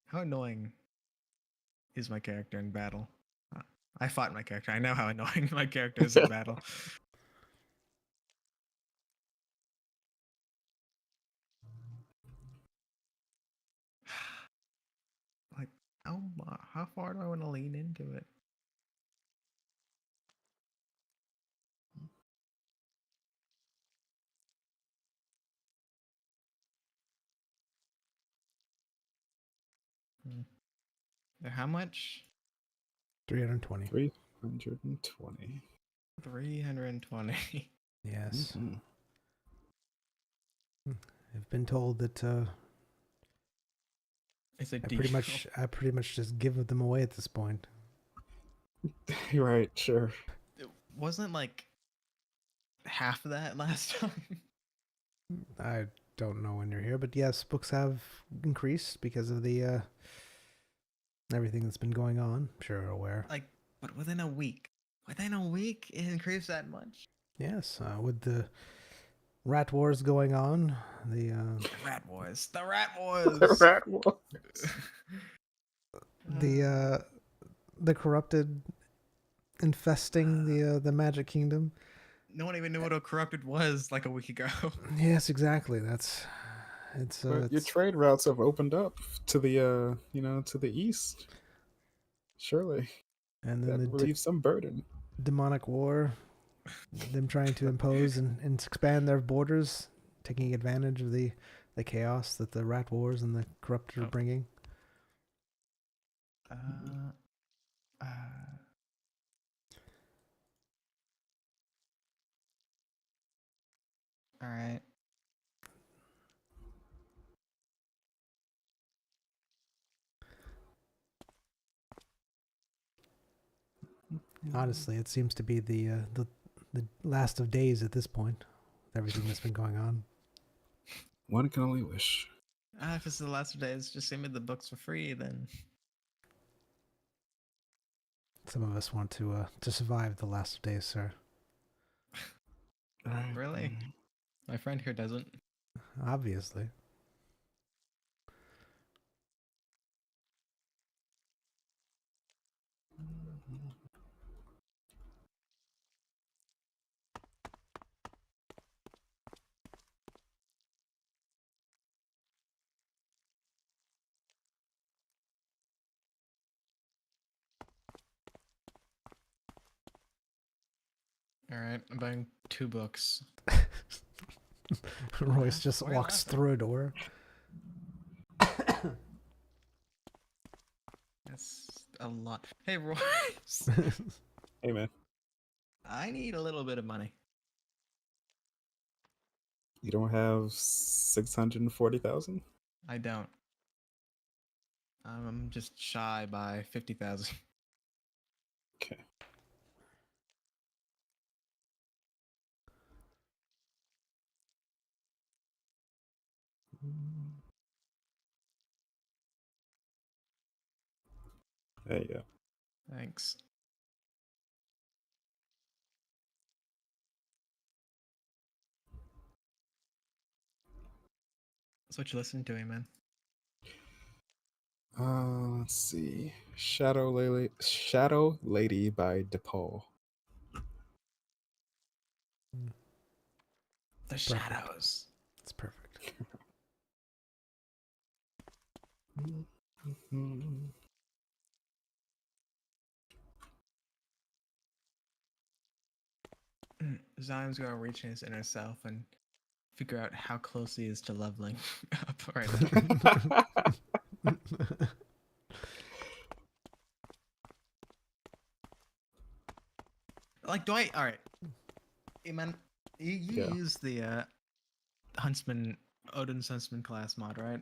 C: How annoying is my character in battle? I fought my character. I know how annoying my character is in battle. Like, how far do I want to lean into it? How much?
A: 320.
B: 320.
C: 320.
A: Yes.
B: Mm-hmm.
A: I've been told that
C: It's a
A: I
C: deal.
A: pretty much just give them away at this point.
B: You're right, sure.
C: It wasn't like half of that last time.
A: I don't know when you're here, but yes, books have increased because of the everything that's been going on. I'm sure you're aware.
C: Like, but within a week. Within a week, it increased that much.
A: Yes, with the rat wars going on, the
C: The rat wars. The rat
B: The
C: wars.
B: rat wolf.
A: the corrupted infesting the Magic Kingdom.
C: No one even knew what a corrupted was like a week ago.
A: Yes, exactly. It's
B: But your trade routes have opened up to the to the east. Surely
A: and then
B: that
A: the
B: relieves some burden.
A: demonic war, them trying to impose and expand their borders, taking advantage of the chaos that the rat wars and the corrupted are bringing.
C: All right.
A: Honestly, it seems to be the last of days at this point. With everything that's been going on.
B: One can only wish.
C: If it's the last of days, just send me the books for free then.
A: Some of us want to survive the last of days, sir.
C: Really? My friend here doesn't.
A: Obviously.
C: All right, I'm buying 2 books.
A: Royce just
C: Why are you
A: walks
C: laughing?
A: through a door.
C: That's a lot. Hey, Royce.
B: Hey man,
C: I need a little bit of money.
B: you don't have 640,000?
C: I don't. I'm just shy by 50,000.
B: Okay. There you go.
C: Thanks. That's what you listen to, man.
B: Let's see. Shadow Lady by DePaul.
C: The
A: Perfect.
C: shadows.
A: It's perfect.
C: Zion's gonna reach in his inner self and figure out how close he is to leveling up right now. Like, do I? All right, hey man, you
B: Yeah.
C: use the Odin's Huntsman class mod, right?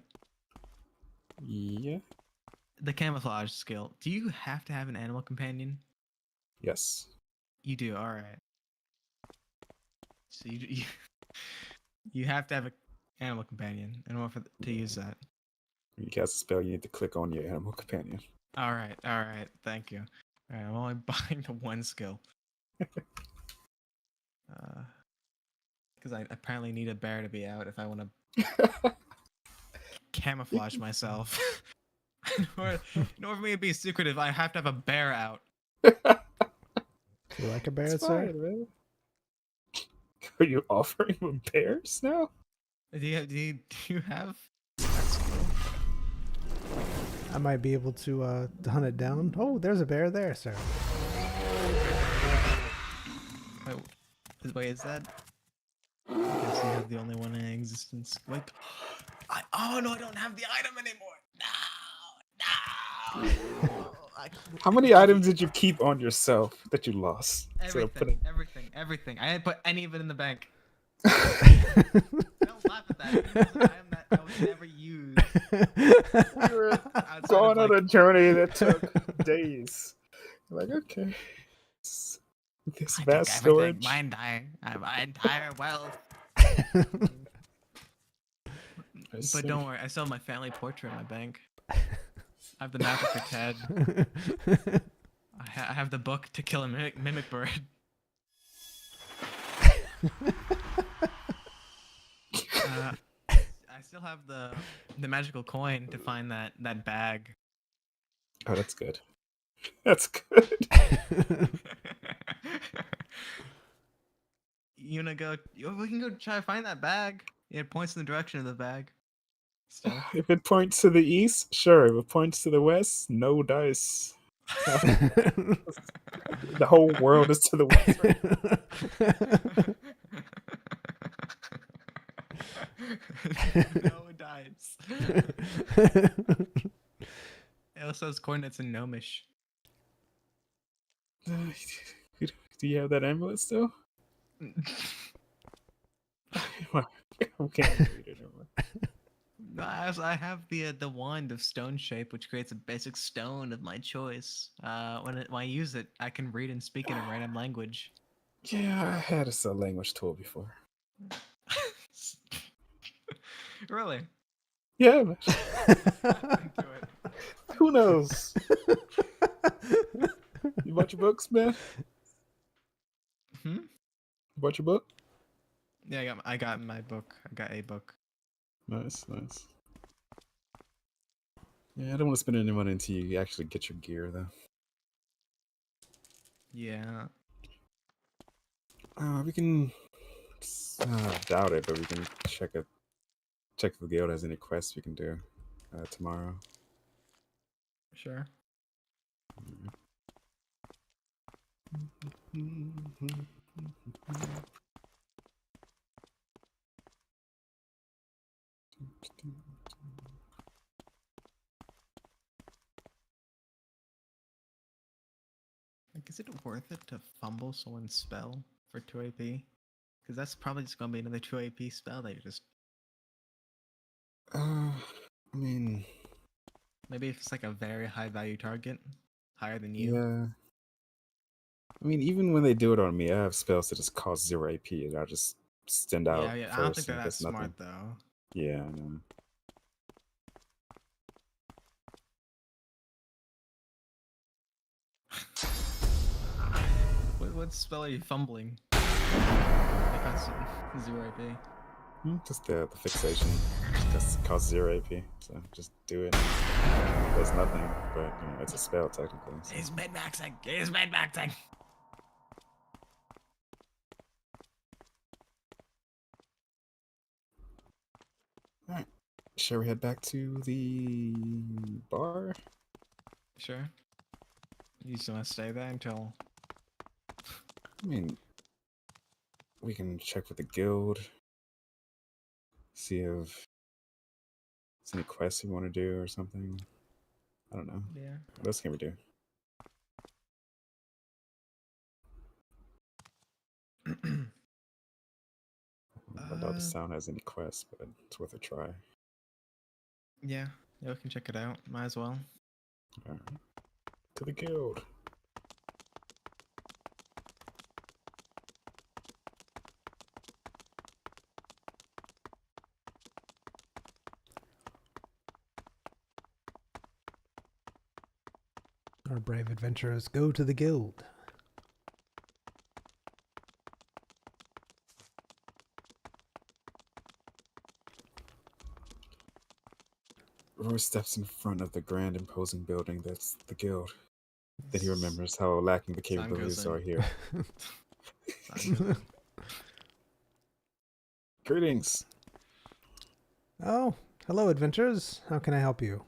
B: Yeah.
C: The camouflage skill. Do you have to have an animal companion?
B: Yes.
C: You do. All right. So you have to have an animal companion in order to use that.
B: When you cast a spell, you need to click on your animal companion.
C: All right. Thank you. All right, I'm only buying the 1 skill. Because I apparently need a bear to be out if I want to camouflage myself. in order for me to be secretive, I have to have a bear out.
A: Do you like a bear,
B: It's
A: sir?
B: fine, man. Are you offering him bears now?
C: Do you have that skill?
A: I might be able to hunt it down. Oh, there's a bear there, sir.
C: Wait, is that? I guess you have the only one in existence. Like, oh no, I don't have the item anymore. No.
B: How many items did you keep on yourself that you lost? Instead of
C: Everything. I didn't put any of it in the bank. Don't laugh at that. It was an item that I would never use.
B: You were going on a journey that took days. You're like, okay. This
C: I
B: vast
C: take
B: storage.
C: everything. My entire wealth.
B: see.
C: But don't worry, I still have my family portrait in my bank. I have the map for Ted. I have the book To Kill a Mimic Bird. I still have the magical coin to find that bag.
B: Oh, that's good. That's good.
C: You wanna go? We can go try to find that bag. It points in the direction of the bag. Still.
B: If it points to the east, sure. If it points to the west, no dice. The whole world is to the west.
C: No dice. It also has coordinates in Gnomish.
B: Do you have that amulet still? Okay.
C: No, I have the wand of stone shape, which creates a basic stone of my choice. When I use it, I can read and speak in a random language.
B: Yeah, I had a language tool before.
C: Really?
B: Yeah. Man.
C: Into it.
B: Who knows? You bought your books, man?
C: Hmm?
B: You bought your book?
C: Yeah, I got my book. I got a book.
B: Nice. Yeah, I don't want to spend any money until you actually get your gear, though.
C: Yeah.
B: We can. Doubt it, but we can check if the guild has any quests we can do tomorrow.
C: Sure. Like, is it worth it to fumble someone's spell for 2 AP? Because that's probably just gonna be another 2 AP spell that you just.
B: I mean,
C: Maybe if it's like a very high value target, higher than you.
B: yeah. I mean, even when they do it on me, I have spells that just cost 0 AP, and I just stand out
C: Yeah.
B: first.
C: I don't think they're
B: and
C: that
B: gets nothing.
C: smart though.
B: Yeah, I know.
C: What spell are you fumbling? It costs 0 AP.
B: Just the fixation. Just costs 0 AP, so just do it. It does nothing, but it's a spell technically. So.
C: He's mid-maxing! He's mid-maxing!
B: Alright. Shall we head back to the bar?
C: Sure. You just wanna stay there until.
B: I mean, we can check with the guild. See if there's any quests we want to do or something. I don't know.
C: Yeah.
B: What else can we do? I doubt the sound has any quests, but it's worth a try.
C: Yeah, we can check it out. Might as well.
B: Alright. To the guild.
A: Our brave adventurers go to the guild.
B: Roy steps in front of the grand imposing building that's the guild. Then he remembers how lacking the capabilities are here. Greetings.
A: Oh, hello adventurers. How can I help you?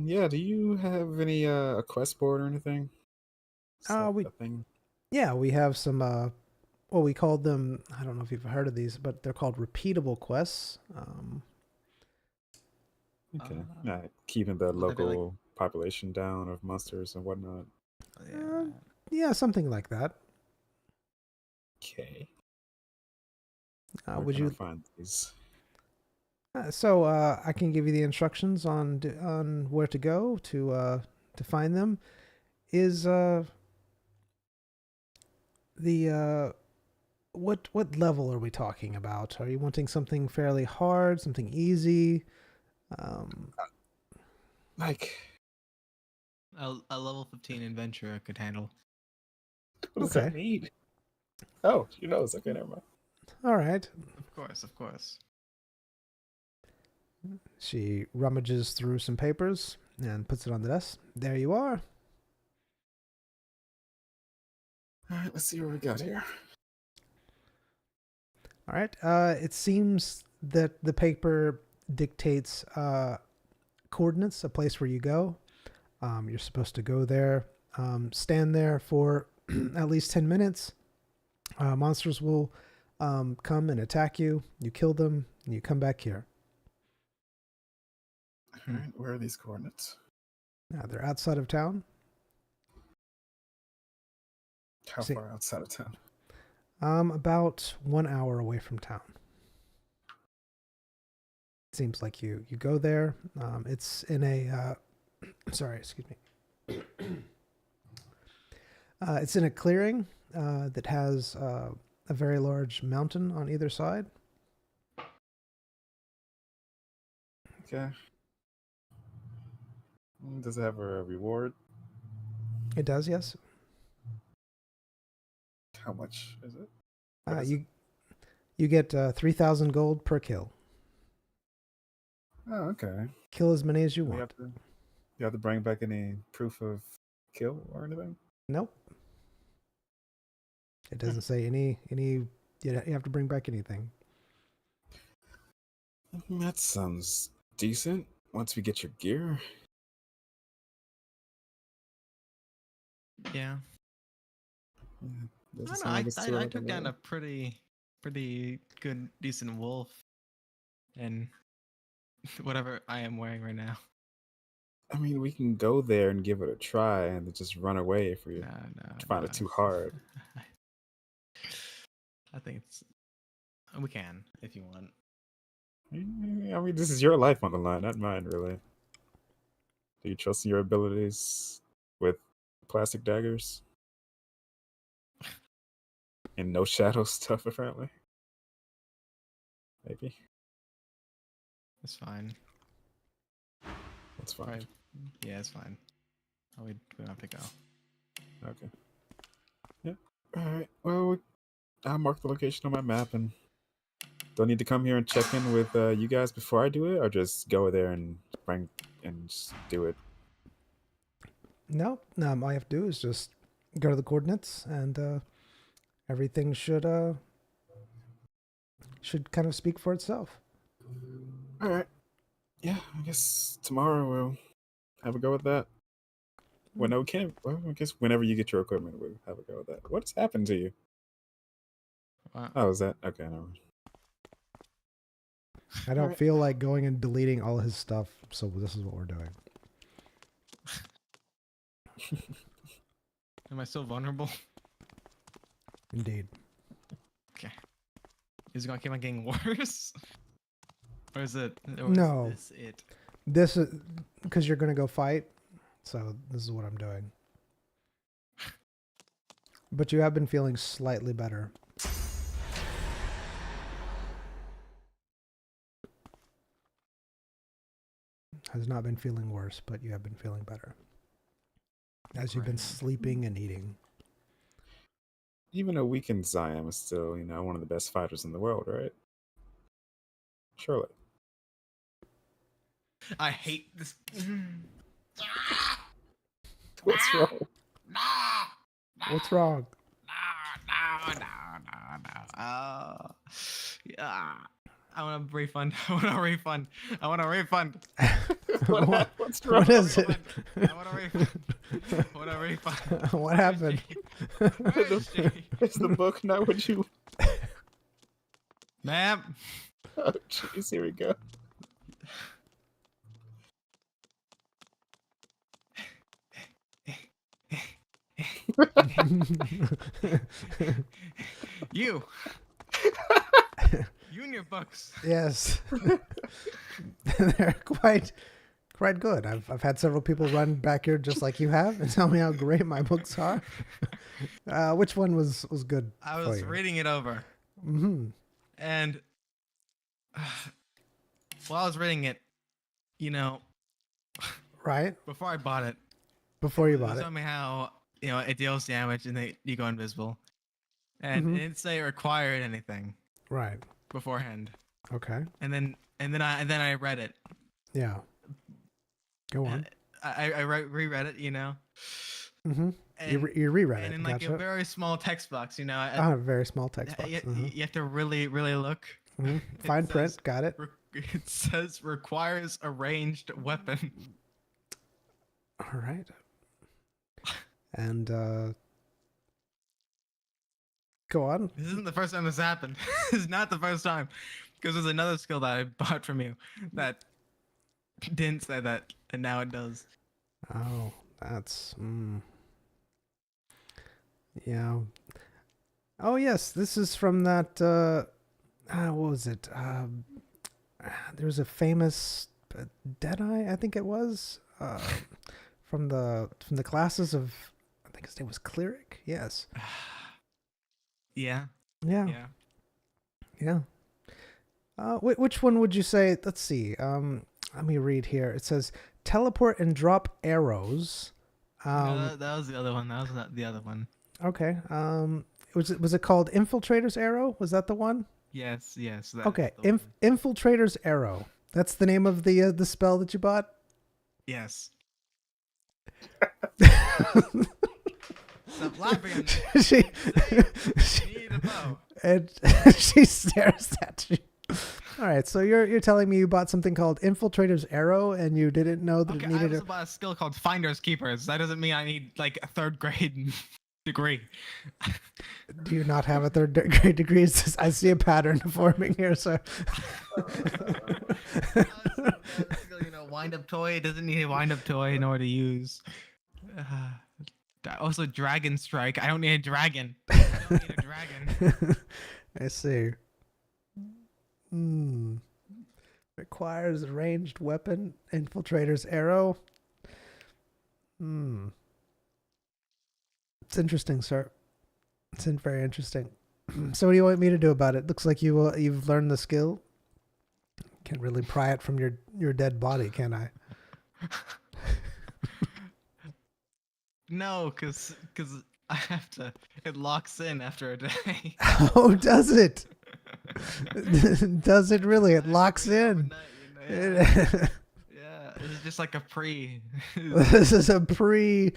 B: Yeah, do you have any a quest board or anything?
A: We
B: a thing?
A: Yeah, we have some well, we called them, I don't know if you've heard of these, but they're called repeatable quests.
B: Okay. Keeping the
C: would that be
B: local population down of monsters and whatnot.
A: Yeah, something like that.
B: Okay.
A: Would
B: Where can
A: you
B: I find these?
A: So I can give you the instructions on where to go to find them. Is The what level are we talking about? Are you wanting something fairly hard, something easy? Um,
B: Like,
C: A level 15 adventurer could handle.
B: what does
A: Okay.
B: that mean? Oh, she knows. Okay, never mind.
A: all right.
C: Of course, of course.
A: She rummages through some papers and puts it on the desk. There you are.
B: All right, let's see what we got here.
A: All right. It seems that the paper dictates coordinates, a place where you go. You're supposed to go there, stand there for at least 10 minutes. Monsters will come and attack you. You kill them, and you come back here.
B: All right, where are these coordinates?
A: Now, they're outside of town.
B: How
A: See-
B: far outside of town?
A: About 1 hour away from town. Seems like you go there. It's in a sorry, excuse me. It's in a clearing that has a very large mountain on either side.
B: Okay. Does it have a reward?
A: It does, yes.
B: How much is it? What is
A: You get 3,000 gold per kill.
B: Oh, okay.
A: Kill as many as you
B: Do
A: want.
B: you have to bring back any proof of kill or anything?
A: Nope. It doesn't say any. You have to bring back anything.
B: That sounds decent. Once we get your gear.
C: Yeah.
B: Doesn't
C: I
B: sound like
C: don't
B: it's
C: know.
B: too
C: I
B: hard to
C: took down
B: know.
C: a pretty good, decent wolf, and whatever I am wearing right now.
B: I mean, we can go there and give it a try and then just run away if we
C: No.
B: find it too hard.
C: I think we can if you want.
B: I mean, this is your life on the line, not mine, really. Do you trust in your abilities with plastic daggers? And no shadow stuff, apparently. Maybe.
C: It's fine.
B: That's fine.
C: Right. Yeah, it's fine. Oh, we don't have to go.
B: Okay. Yeah. Alright. Well, I'll mark the location on my map, and do I need to come here and check in with you guys before I do it, or just go there and just do it?
A: No, all you have to do is just go to the coordinates, and everything should kind of speak for itself.
B: Alright. Yeah, I guess tomorrow we'll have a go with that. Well, no, we can't. Well, I guess whenever you get your equipment, we'll have a go with that. What's happened to you? Oh, is that okay? No.
A: I don't
B: Alright.
A: feel like going and deleting all his stuff, so this is what we're doing.
C: Am I still vulnerable?
A: Indeed.
C: Okay. Is it gonna keep on getting worse? Or is it? Or
A: No.
C: Is this it?
A: This is because you're going to go fight, so this is what I'm doing. But you have been feeling slightly better. Has not been feeling worse, but you have been feeling better. As you've been
C: Right.
A: sleeping and eating.
B: Even a weakened Zion is still, one of the best fighters in the world, right? Surely.
C: I hate this.
B: What's wrong?
A: What's wrong?
C: No. Yeah. I want a refund. I want a refund. I want a refund.
B: What's wrong?
A: What is it?
C: I want a refund. I want a refund.
A: What happened?
C: Where is she?
B: Is the book not what you...
C: Ma'am.
B: Oh, jeez, here we go.
C: You. You and your books.
A: Yes. They're quite quite good. I've had several people run back here just like you have and tell me how great my books are. Which one was good?
C: I
A: for
C: was
A: you?
C: reading it over,
A: Mm-hmm.
C: and while I was reading it, you know,
A: Right
C: before I bought it,
A: before you bought it.
C: tell me how it deals damage and you go invisible, and
A: Mhm.
C: it didn't say it required anything
A: Right.
C: beforehand.
A: Okay.
C: And then I read it.
A: Yeah. Go on.
C: I reread it,
A: Mm-hmm.
C: and
A: You reread
C: and
A: it.
C: in like
A: Gotcha.
C: a very small text box,
A: Ah, very small text box.
C: you,
A: Mm-hmm.
C: you have to really look.
A: Mm-hmm.
C: It
A: Fine
C: says
A: print. Got it.
C: It says requires a ranged weapon.
A: All right. And go on.
C: This isn't the first time this happened. This is not the first time, because there's another skill that I bought from you that didn't say that, and now it does.
A: Oh, that's yeah. Oh yes, this is from that. What was it? There was a famous Deadeye, I think it was, from the classes of. I think his name was Cleric. Yes.
C: Yeah.
A: Yeah.
C: Yeah.
A: Yeah. Which one would you say? Let's see. Let me read here. It says teleport and drop arrows.
C: No, that was the other one. That was not the other one.
A: Okay. Was it called Infiltrator's Arrow? Was that the one?
C: Yes. Yes.
A: Okay.
C: that's the one.
A: Infiltrator's Arrow. That's the name of the spell that you bought.
C: Yes. Stop laughing.
A: she
C: Need a bow.
A: and she stares at you. All right, so you're telling me you bought something called Infiltrator's Arrow and you didn't know that
C: Okay,
A: it
C: I
A: needed
C: also bought a skill called Finders Keepers. That doesn't mean I need like a 3rd grade degree.
A: Do you not have a 3rd grade degree? I see a pattern forming here, sir.
C: Wind up toy. It doesn't need a wind up toy in order to use. Also, Dragon Strike. I don't need a dragon. I don't need a dragon.
A: I see. Requires a ranged weapon. Infiltrator's Arrow. It's interesting, sir. It's very interesting. So what do you want me to do about it? Looks like you've learned the skill. Can't really pry it from your dead body, can I?
C: No, cause I have to. It locks in after a day.
A: Oh, does it? Does it really? It locks in.
C: Yeah, it's just like a pre.
A: This is a pre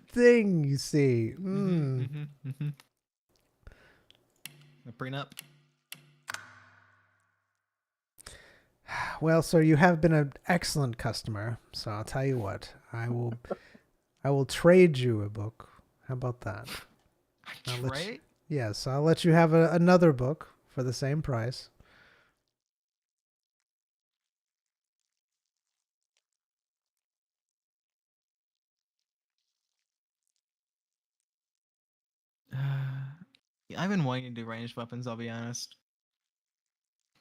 A: thing, you see.
C: A prenup.
A: Well, sir, you have been an excellent customer, so I'll tell you what. I will trade you a book. How about that?
C: Trade?
A: Yes, I'll let you have another book for the same price.
C: I've been wanting to do ranged weapons, I'll be honest.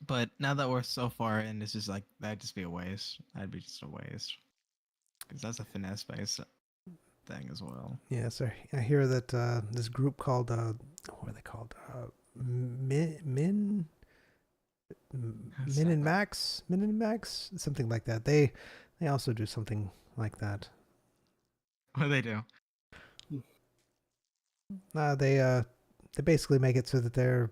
C: But now that we're so far in, it's just like, that'd just be a waste. That'd be just a waste. Because that's a finesse-based thing as well.
A: Yeah, sir. I hear that this group called, what are they called? Min and Max? Something like that. They also do something like that.
C: What do they do?
A: They basically make it so that their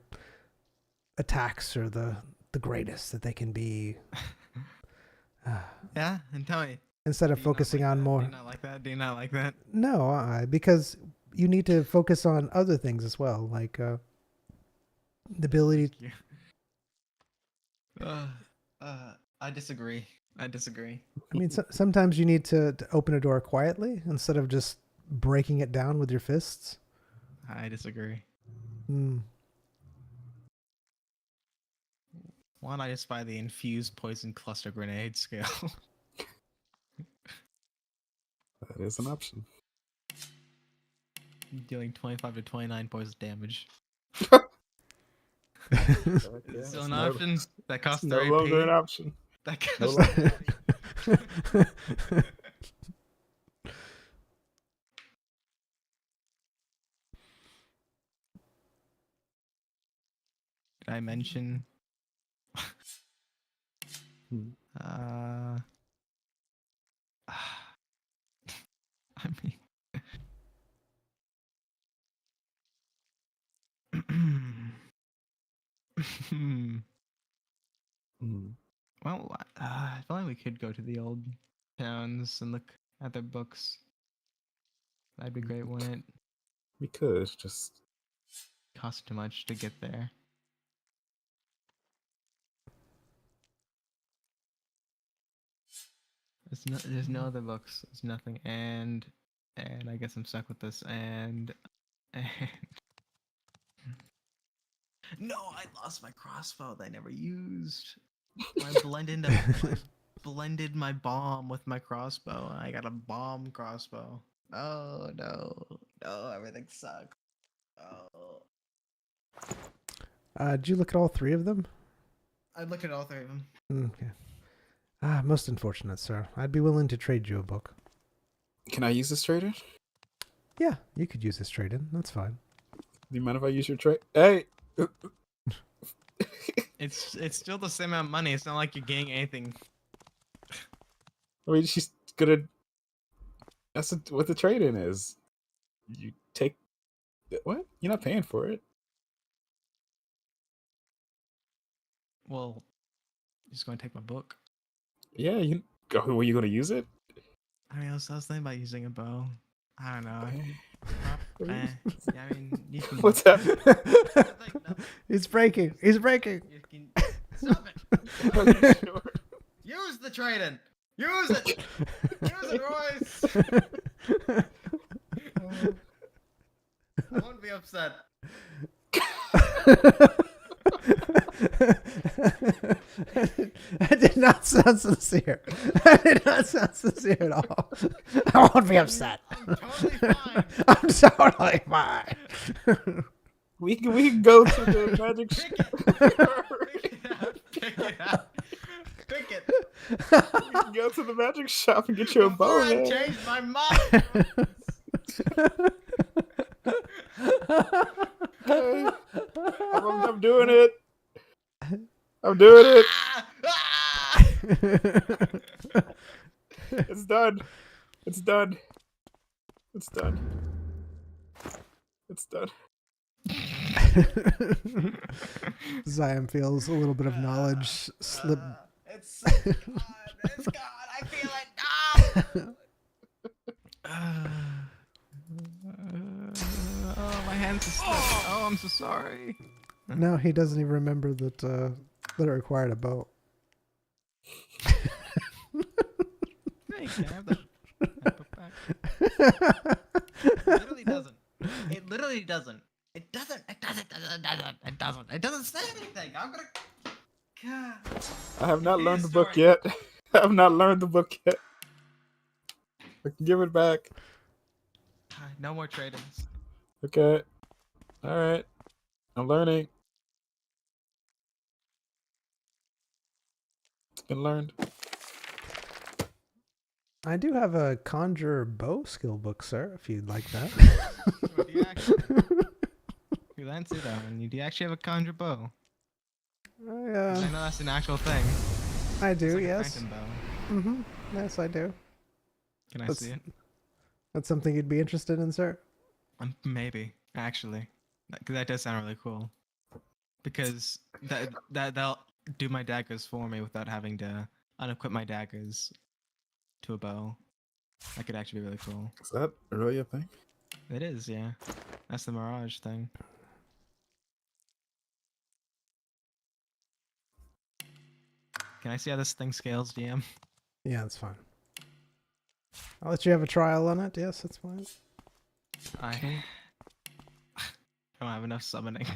A: attacks are the greatest that they can be.
C: Yeah, and tell me.
A: Instead of
C: Do you not
A: focusing
C: like
A: on
C: that?
A: more.
C: Do you not like that? Do you not like that?
A: No, because you need to focus on other things as well, like the ability.
C: I disagree. I
A: mean, sometimes you need to open a door quietly instead of just breaking it down with your fists.
C: I disagree. Why don't I just buy the infused poison cluster grenade skill?
B: That is an option.
C: Dealing 25 to 29 poison damage.
B: Yeah,
C: Is it still
B: it's
C: an
B: no-
C: option? That costs
B: it's no
C: 30p?
B: longer an option.
C: That
B: No
C: costs
B: longer.
C: 30p. Did I mention?
B: Hmm.
C: I mean,
B: Hmm.
C: well, I feel like we could go to the old towns and look at their books. That'd be great, wouldn't it?
B: We could just.
C: Cost too much to get there. There's no other books. There's nothing, and I guess I'm stuck with this. And no, I lost my crossbow that I never used. I blended my bomb with my crossbow, and I got a bomb crossbow. Oh no, everything sucks. Oh,
A: Did you look at all three of them?
C: I looked at all three of them.
A: Okay. Most unfortunate, sir. I'd be willing to trade you a book.
B: Can I use this trader?
A: Yeah, you could use this trade-in. That's fine.
B: Do you mind if I use your trade? Hey!
C: It's still the same amount of money. It's not like you're getting anything.
B: I mean, she's gonna. That's what the trade-in is. You take. What? You're not paying for it.
C: Well, you're just going to take my book.
B: Yeah, you. Were you gonna use it?
C: I mean, I was thinking about using a bow. I don't know.
B: Okay.
C: Yeah, I mean, you can.
B: What's happening?
A: He's breaking. He's breaking.
C: You can stop it.
B: Sure.
C: Use the trident. Use it. Use it, Royce. I won't be upset.
A: That did not sound sincere. That did not sound sincere at all. I won't be upset.
C: I'm totally fine.
A: I'm totally fine.
B: We can go to the magic
C: Pick
B: shop.
C: it. Pick it out. Pick it.
B: We can go to the magic shop and get you a bow,
C: Before I
B: man.
C: change my mind.
B: Okay. I'm doing it. I'm doing it. It's done. It's done. It's done. It's done.
A: Zion feels a little bit of knowledge slip.
C: It's gone. It's gone. I feel it. Oh, my hands are slipping. Oh, I'm so sorry.
A: No, he doesn't even remember that that it required a bow.
C: Hey, can I have that? Put back? It literally doesn't. It literally doesn't. It doesn't. It doesn't. It doesn't. It doesn't say anything. I'm gonna. God.
B: I have not learned the book
C: Story.
B: yet. I have not learned the book yet. I can give it back.
C: No more trade-ins.
B: Okay. All right. I'm learning. It's been learned.
A: I do have a conjure bow skill book, sir, if you'd like that.
C: What do you actually? You answer that one. Do you actually have a conjure bow? I know that's an actual thing.
A: I
C: It's
A: do,
C: like a
A: yes.
C: phantom bow.
A: Mm-hmm. Yes, I do.
C: Can I
A: That's-
C: see it?
A: That's something you'd be interested in, sir?
C: Maybe actually, because that does sound really cool. Because that'll do my daggers for me without having to unequip my daggers to a bow. That could actually be really cool.
B: Is that really a thing?
C: It is, yeah. That's the Mirage thing. Can I see how this thing scales, DM?
A: Yeah, that's fine. I'll let you have a trial on it. Yes, that's fine.
C: I don't have enough summoning.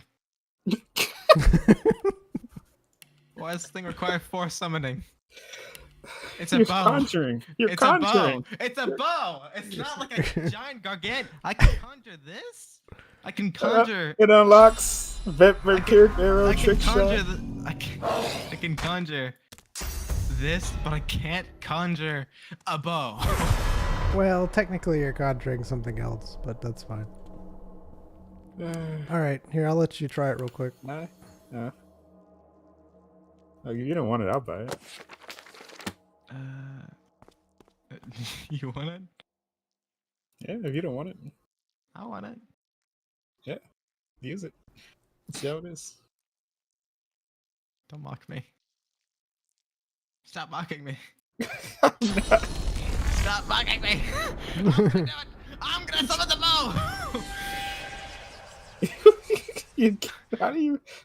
C: Why does this thing require 4 summoning? It's a
B: You're
C: bow.
B: conjuring. You're
C: It's
B: conjuring.
C: a bow. It's a bow. It's not like a giant gargant. I can conjure this. I can conjure.
B: It unlocks vampiric arrow
C: I can
B: trick
C: conjure.
B: shot.
C: I can conjure this, but I can't conjure a bow.
A: Well, technically you're conjuring something else, but that's fine. All right, here, I'll let you try it real quick.
B: Nah. Oh, you don't want it, I'll buy it.
C: You want it?
B: Yeah, if you don't want it,
C: I want it.
B: yeah, use it. See how it is.
C: Don't mock me. Stop mocking me.
B: I'm not-
C: Stop mocking me. I'm gonna do it. I'm gonna summon the bow.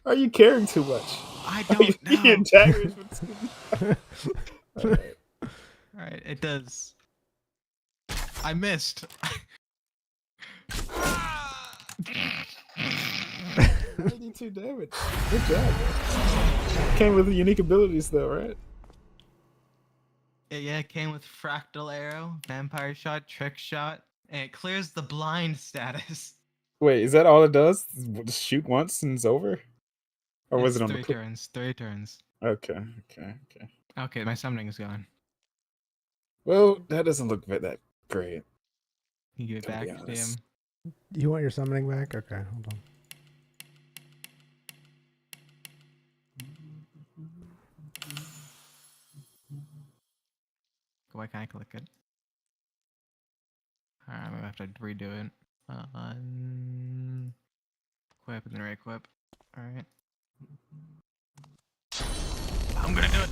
B: Are you caring too much?
C: I
B: Are you
C: don't know.
B: being daggers with Alright.
C: Alright, it does. I missed.
B: 92 damage. Good job. Came with unique abilities though, right?
C: It came with fractal arrow, vampire shot, trick shot, and it clears the blind status.
B: Wait, is that all it does? Just shoot once and it's over? Or was
C: It's
B: it on
C: three
B: the
C: turns? 3 turns.
B: Okay.
C: Okay, my summoning is gone.
B: Well, that doesn't look that great.
C: You give it
B: To be
C: back,
B: honest.
C: DM.
A: You want your summoning back? Okay, hold on.
C: Why can't I click it? Alright, I'm gonna have to redo it. Equip and then re-equip. Alright. I'm gonna do it!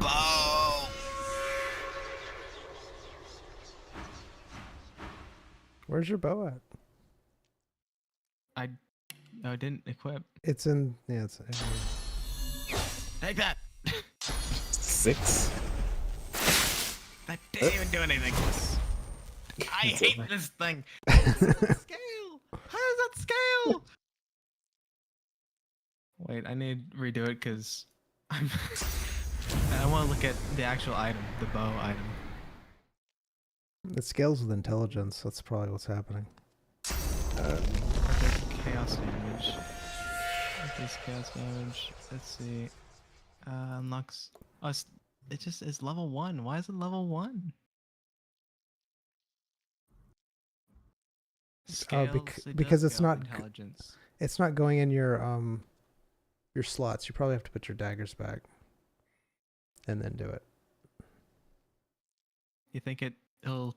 C: Bow!
A: Where's your bow at?
C: I didn't equip.
A: It's in. Yeah, it's.
C: Take that!
B: 6?
C: That didn't even do anything. I
B: It's
C: hate
B: over.
C: this thing. How does that scale? How does that scale? Wait, I need to redo it because I want to look at the actual item, the bow item.
A: It scales with intelligence. That's probably what's happening.
C: Chaos damage. This chaos damage. Let's see. Unlocks. Oh, it just is level 1. Why is it level 1?
A: Because it's not
C: intelligence.
A: It's not going in your slots. You probably have to put your daggers back, and then do it.
C: You think it'll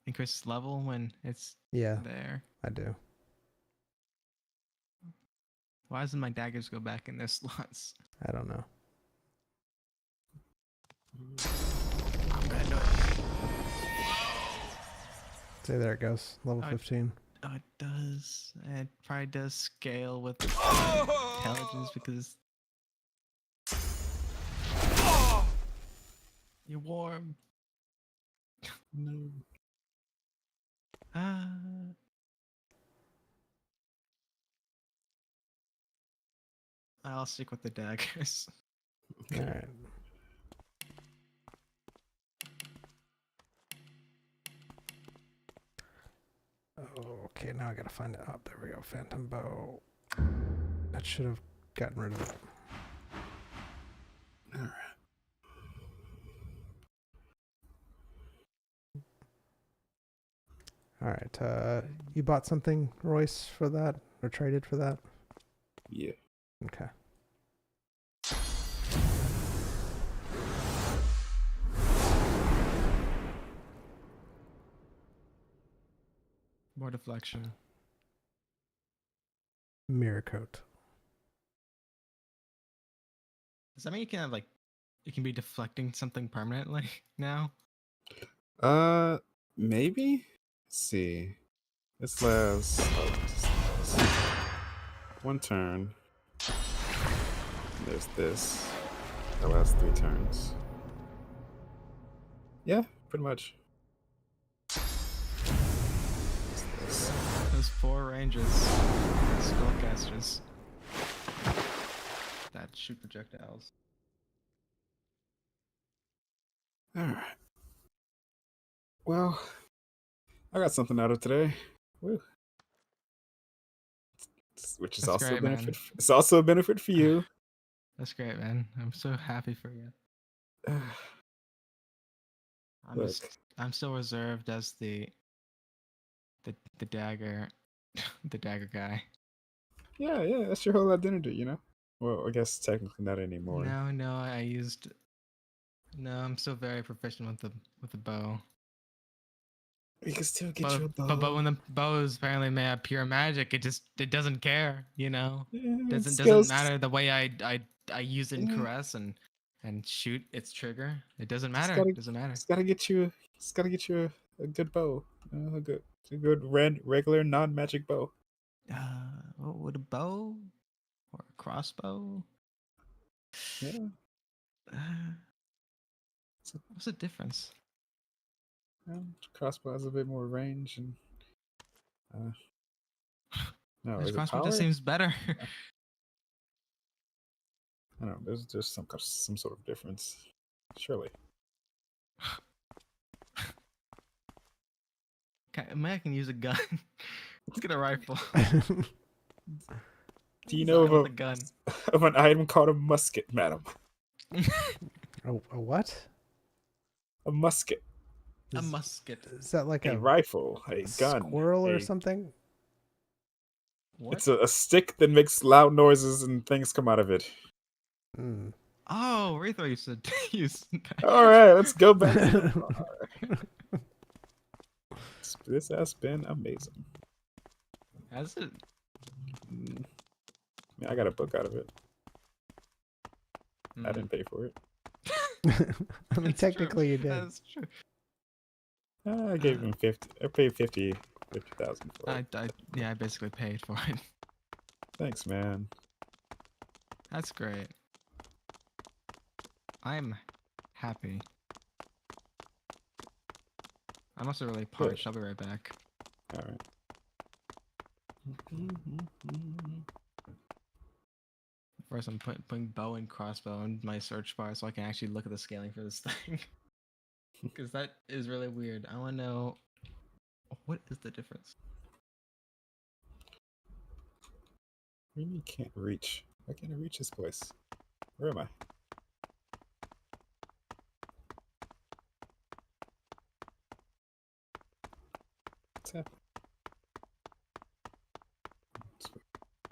C: increase its level when it's
A: Yeah,
C: there?
A: I do.
C: Why doesn't my daggers go back in their slots?
A: I don't know.
C: I'm gonna do it.
A: See, there it goes. Level
C: Oh,
A: 15.
C: Oh, it does. It probably does scale with intelligence because you're warm.
B: No.
C: I'll stick with the daggers.
A: All right. Okay, now I gotta find it. Oh, there we go. Phantom bow. That should have gotten rid of it.
B: All right.
A: All right. You bought something, Royce, for that, or traded for that?
B: Yeah.
A: Okay.
C: More deflection.
A: Mirror coat.
C: Does that mean you can have you can be deflecting something permanently now?
B: Maybe? Let's see. This lasts one turn. There's this. That lasts 3 turns. Yeah, pretty much. This.
C: Those 4 rangers, spellcasters that shoot projectiles.
B: Alright. Well, I got something out of today. Woo. Which is
C: That's
B: also
C: great,
B: a benefit.
C: man.
B: It's also a benefit for you.
C: That's great, man. I'm so happy for you.
B: Look.
C: I'm still reserved as the dagger the dagger guy.
B: Yeah, that's your whole identity, you know? Well, I guess technically not anymore.
C: No, I'm still very proficient with the bow.
B: You can still get your bow.
C: But when the bow is apparently made of pure magic, it doesn't care, you know.
B: Yeah,
C: Doesn't matter the way I use it in
B: Yeah.
C: caress and shoot its trigger. It doesn't
B: Just
C: matter.
B: gotta,
C: It doesn't matter.
B: Just gotta get you. Just gotta get you a good bow. A good regular non-magic bow.
C: What would a bow or a crossbow?
B: Yeah.
C: What's the difference?
B: Crossbow has a bit more range and. No,
C: This
B: is it
C: crossbow
B: power?
C: just seems better.
B: I don't know. There's some sort of difference. Surely.
C: I can use a gun. Let's get a rifle.
B: Do you know
C: of a gun?
B: Of an item called a musket, madam?
A: A what?
B: A musket.
C: A musket.
A: Is that like
B: A
A: a
B: rifle, a gun,
A: squirrel or something?
C: What?
B: It's a stick that makes loud noises and things come out of it.
A: Mm.
C: Oh, Retho used to use that.
B: All right, let's go back to the bar. This has been amazing.
C: Has it?
B: Yeah, I got a book out of it. I
C: Mm.
B: didn't pay for it.
A: I mean,
C: That's
A: technically
C: true.
A: you did.
C: That's true.
B: I gave him 50. I paid 50,000 for it.
C: I basically paid for it.
B: Thanks, man.
C: That's great. I'm happy. I'm also really parched. I'll be right back.
B: All right.
C: First, I'm putting bow and crossbow in my search bar so I can actually look at the scaling for this thing. Because that is really weird. I want to know what is the difference.
B: Really can't reach. Why can't I reach this place? Where am I? What's happening?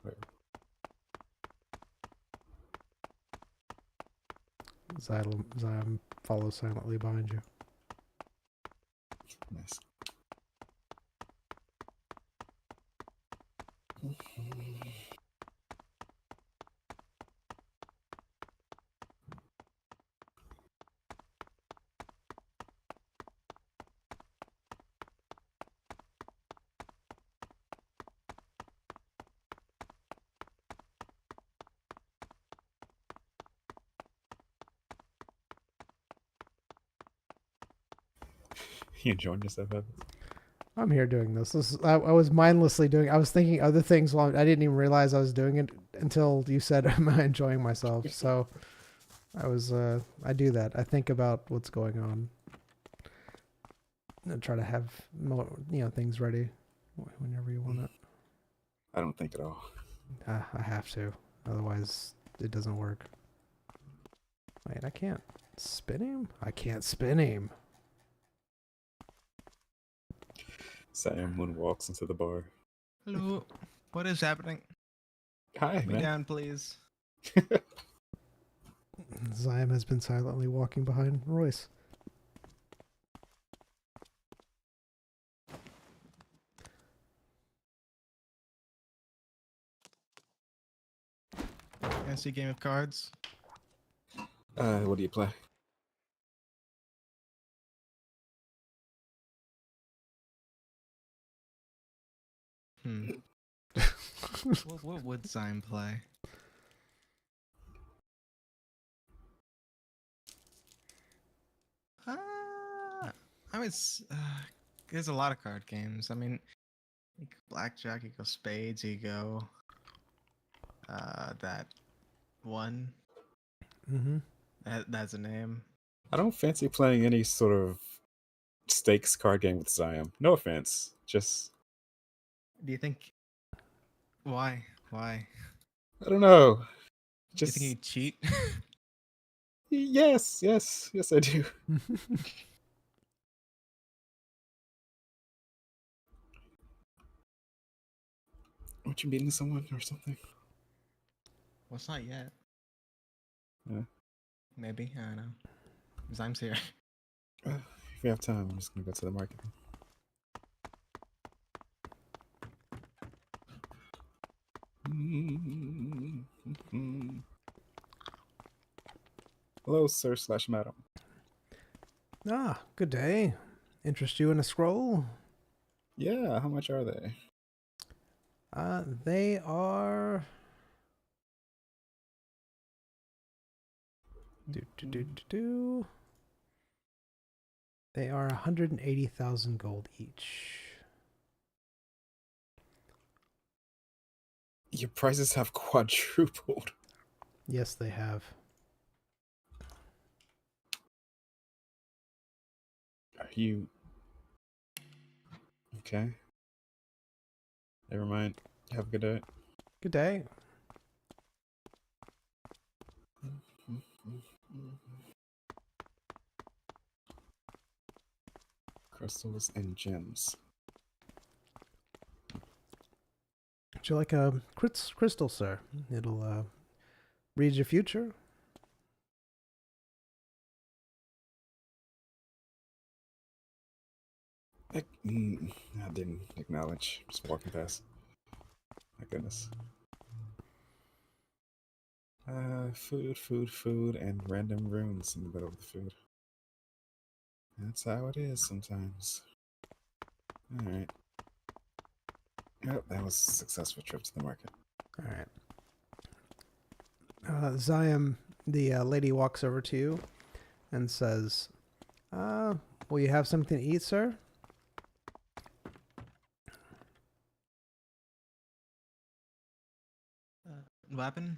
B: Where?
A: Xylem follows silently behind you.
B: Nice. You enjoying yourself, Evans?
A: I'm here doing this. I was mindlessly doing. I was thinking other things while I didn't even realize I was doing it until you said, "Am I enjoying myself?" So I was. I do that. I think about what's going on. And try to have more, things ready whenever you want it.
B: I don't think at all.
A: I have to, otherwise it doesn't work. Wait, I can't spin him. I can't spin him.
B: Sam moonwalks into the bar.
C: Hello. What is happening?
B: Hi,
C: Put me
B: man.
C: down, please.
A: Zion has been silently walking behind Royce.
C: Fancy game of cards?
B: What do you play?
C: What would Zion play? I mean, there's a lot of card games. I mean, you go blackjack, you go spades, you go that one.
A: Mm-hmm.
C: That's a name.
B: I don't fancy playing any sort of stakes card game with Zion. No offense. Just.
C: Do you think? Why? Why?
B: I don't know.
C: You think
B: Just
C: you cheat?
B: yes, I do. Aren't you meeting someone or something?
C: Well, it's not yet.
B: Yeah.
C: Maybe, I don't know. Zyme's here.
B: If we have time, I'm just gonna go to the market. Hello, sir slash madam.
A: Ah, good day. Interest you in a scroll?
B: Yeah, how much are they?
A: They are. They are 180,000 gold each.
B: Your prices have quadrupled.
A: Yes, they have.
B: Are you okay? Never mind. Have a good day.
A: Good day.
B: Crystals and gems.
A: Would you like a crystal, sir? It'll read your future.
B: I didn't acknowledge. Just walking past. My goodness. Food, and random runes in the middle of the food. That's how it is sometimes. Alright. Yep, that was a successful trip to the market.
A: All right. Zion, the lady walks over to you and says, will you have something to eat, sir?
C: Weapon?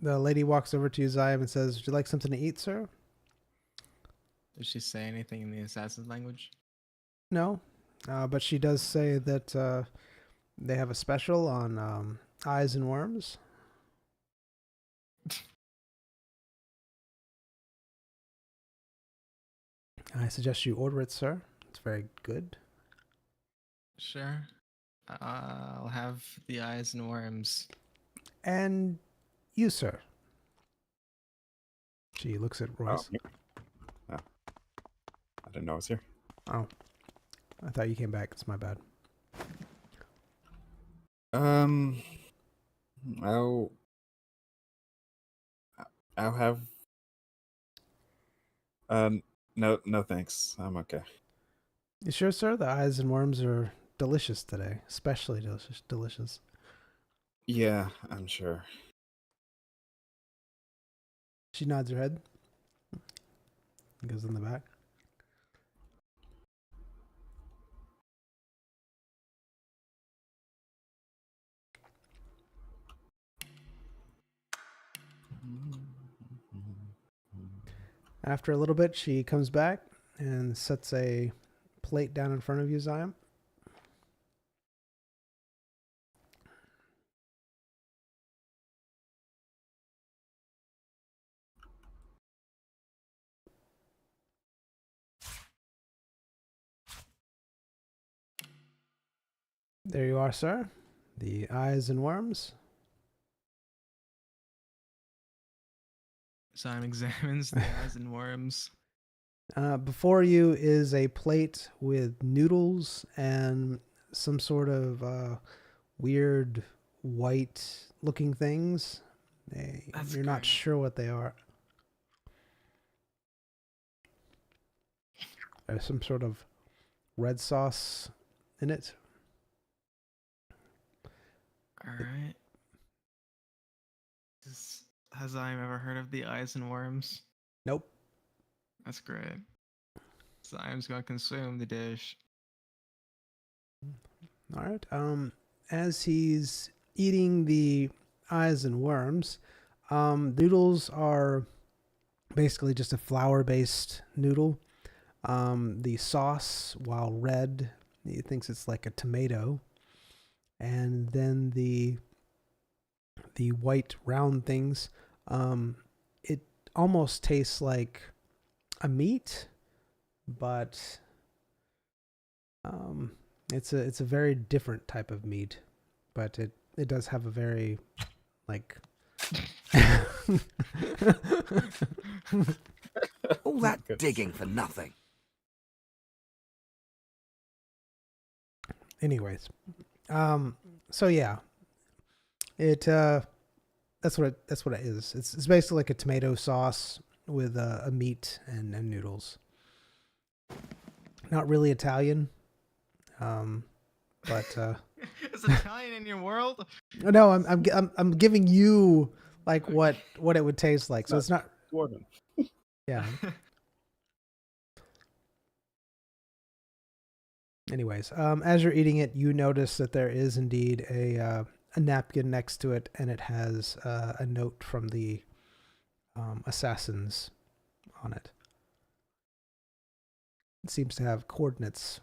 A: The lady walks over to you, Zion, and says, would you like something to eat, sir?
C: Did she say anything in the assassin's language?
A: No. But she does say that they have a special on eyes and worms. I suggest you order it, sir. It's very good.
C: Sure. I'll have the eyes and worms.
A: And you, sir. She looks at Royce.
B: Oh, I didn't know I was here.
A: Oh. I thought you came back. It's my bad.
B: I'll have no thanks. I'm okay.
A: You sure, sir? The eyes and worms are delicious today. Especially delicious.
B: Yeah, I'm sure.
A: She nods her head. Goes in the back. After a little bit, she comes back and sets a plate down in front of you, Zion. There you are, sir. The eyes and worms.
C: Simon examines the eyes and worms.
A: Before you is a plate with noodles and some sort of weird white-looking things. You're not
C: great.
A: sure what they are. There's some sort of red sauce in it.
C: Alright. Has Zyme ever heard of the eyes and worms?
A: Nope.
C: That's great. Zyme's gonna consume the dish.
A: All right. As he's eating the eyes and worms, noodles are basically just a flour-based noodle. The sauce, while red, he thinks it's like a tomato. And then the the white round things. It almost tastes like a meat, but it's a very different type of meat, but it does have a very like
D: All that
B: Goodness.
D: digging for nothing.
A: anyways. So yeah. It that's what it is. It's basically like a tomato sauce with a meat and noodles. Not really Italian. But
C: Is Italian in your world?
A: no, I'm giving you like what it would taste like. So it's not.
B: Gordon.
A: Yeah. Anyways, as you're eating it, you notice that there is indeed a napkin next to it, and it has a note from the assassins on it. It seems to have coordinates.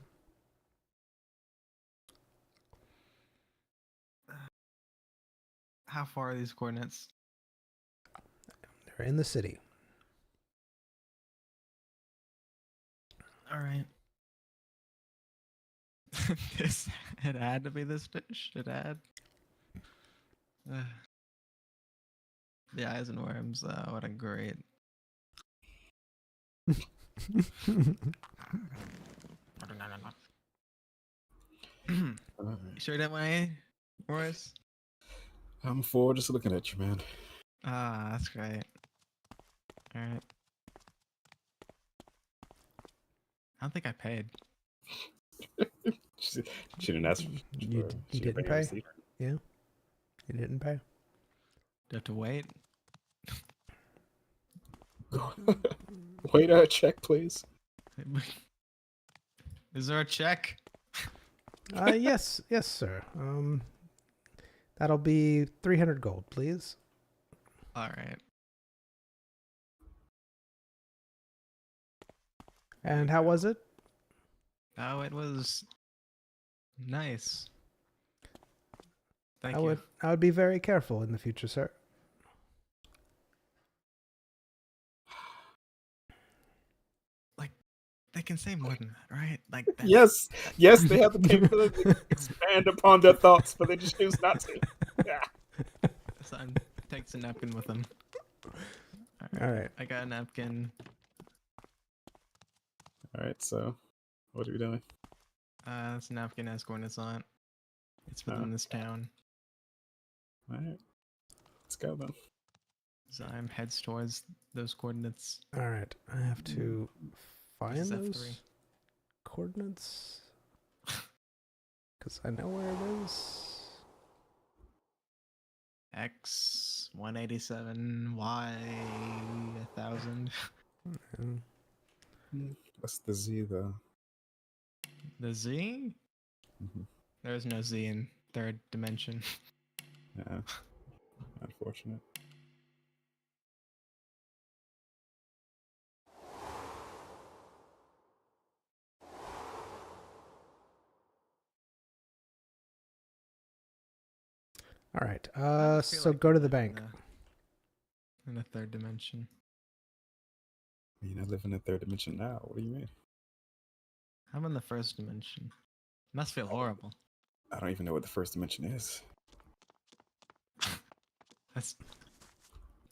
C: How far are these coordinates?
A: They're in the city.
C: All right. It had to be this fish. It had. The eyes and worms. What a great. You sure that way, Morris?
B: I'm forward just looking at you, man.
C: Ah, that's great. All right. I don't think I paid.
B: She didn't ask.
A: You didn't
B: bring a
A: pay?
B: receipt?
A: Yeah. You didn't pay?
C: Do I have to wait?
B: Wait, a check, please.
C: Is there a check?
A: Yes, sir. That'll be 300 gold, please.
C: All right.
A: And how was it?
C: Oh, it was nice. Thank
A: I
C: you.
A: would be very careful in the future, sir.
C: Like, they can say more than that, right? Like, that's,
B: Yes, they have the capability to expand upon their thoughts, but they just choose not to. Yeah.
C: Son takes a napkin with him.
A: All right.
C: I got a napkin.
B: All right, so what are we doing?
C: This napkin has coordinates on it. It's within this town.
B: All right, let's go then.
C: Zyme heads towards those coordinates.
A: All right. I have to find
C: This is
A: those
C: F3.
A: coordinates because I know where it is.
C: X 187, Y 1000.
A: Mm.
B: What's the Z though?
C: The Z?
B: Mhm.
C: There's no Z in third dimension.
B: Yeah, unfortunate.
A: All right.
C: I just feel
A: So
C: like
A: go to
C: I'm
A: the bank.
C: In the third dimension.
B: I mean, I live in the third dimension now. What do you mean?
C: I'm in the first dimension. Must feel horrible.
B: I don't even know what the first dimension is.
C: That's.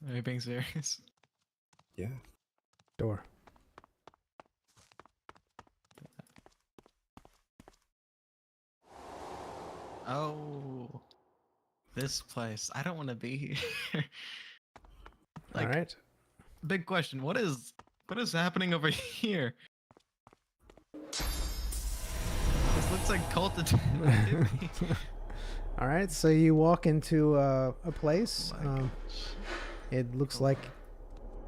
C: Are you being serious?
B: Yeah.
A: Door.
C: Oh. This place. I don't want to be here.
A: All right.
C: Big question. What is happening over here? This looks like cult activity.
A: All right. So you walk into a place.
C: Oh my gosh.
A: It looks like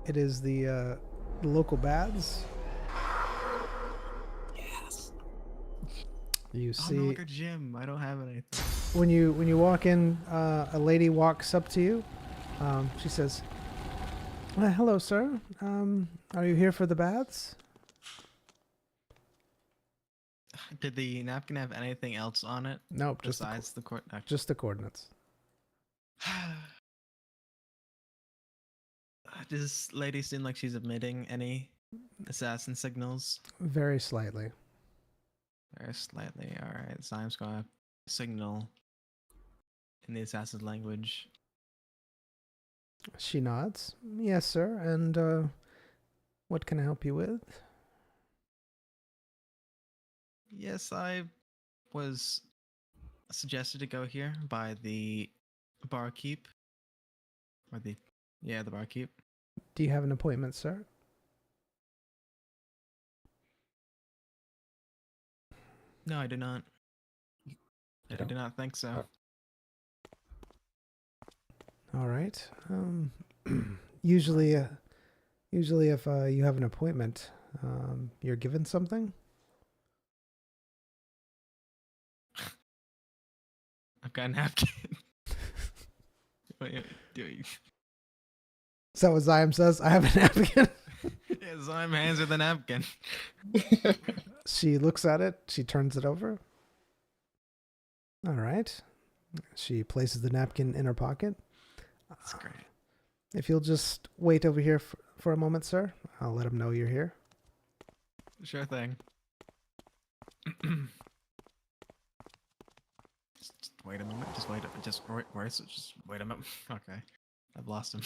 A: it is the local baths.
B: Yes.
A: You
C: Oh,
A: see
C: no, like a gym. I don't have anything.
A: when you walk in, a lady walks up to you. She says, "Hello, sir. Are you here for the baths?"
C: Did the napkin have anything else on it
A: Nope,
C: besides the court?
A: just the coordinates.
C: Does this lady seem like she's emitting any assassin signals?
A: Very slightly.
C: Very slightly. Alright, so I'm just gonna signal in the assassin language.
A: She nods. Yes, sir. And what can I help you with?
C: Yes, I was suggested to go here by the barkeep. Or the barkeep.
A: Do you have an appointment, sir?
C: No, I do not. I do not think so.
A: All right. Usually if you have an appointment, you're given something.
C: I've got a napkin. Wait,
A: Is that what Zyam says? I have a napkin.
C: yes, I'm hands with a napkin.
A: She looks at it. She turns it over. All right. She places the napkin in her pocket.
C: That's great.
A: If you'll just wait over here for a moment, sir, I'll let him know you're here.
C: Sure thing. just wait a moment. Just wait. Just wait a moment. Okay, I've lost him.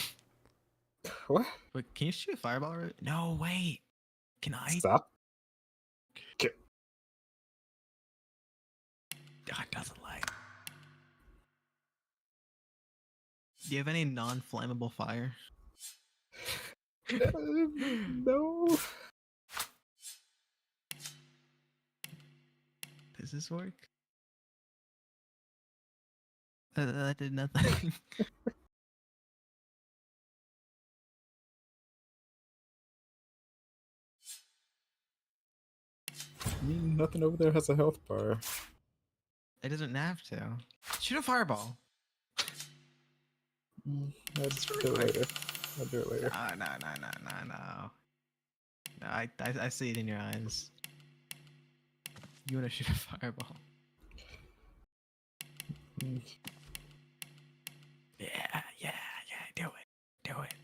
B: What?
C: Wait, can you shoot a fireball? No, wait. Can I?
B: Stop.
C: God doesn't like. Do you have any non-flammable fire?
B: No.
C: Does this work? That did nothing.
B: Nothing over there has a health bar.
C: It doesn't have to. Shoot a fireball.
B: I'll do it later. I'll do it later.
C: No. No, I see it in your eyes. You want to shoot a fireball? Yeah. Do it.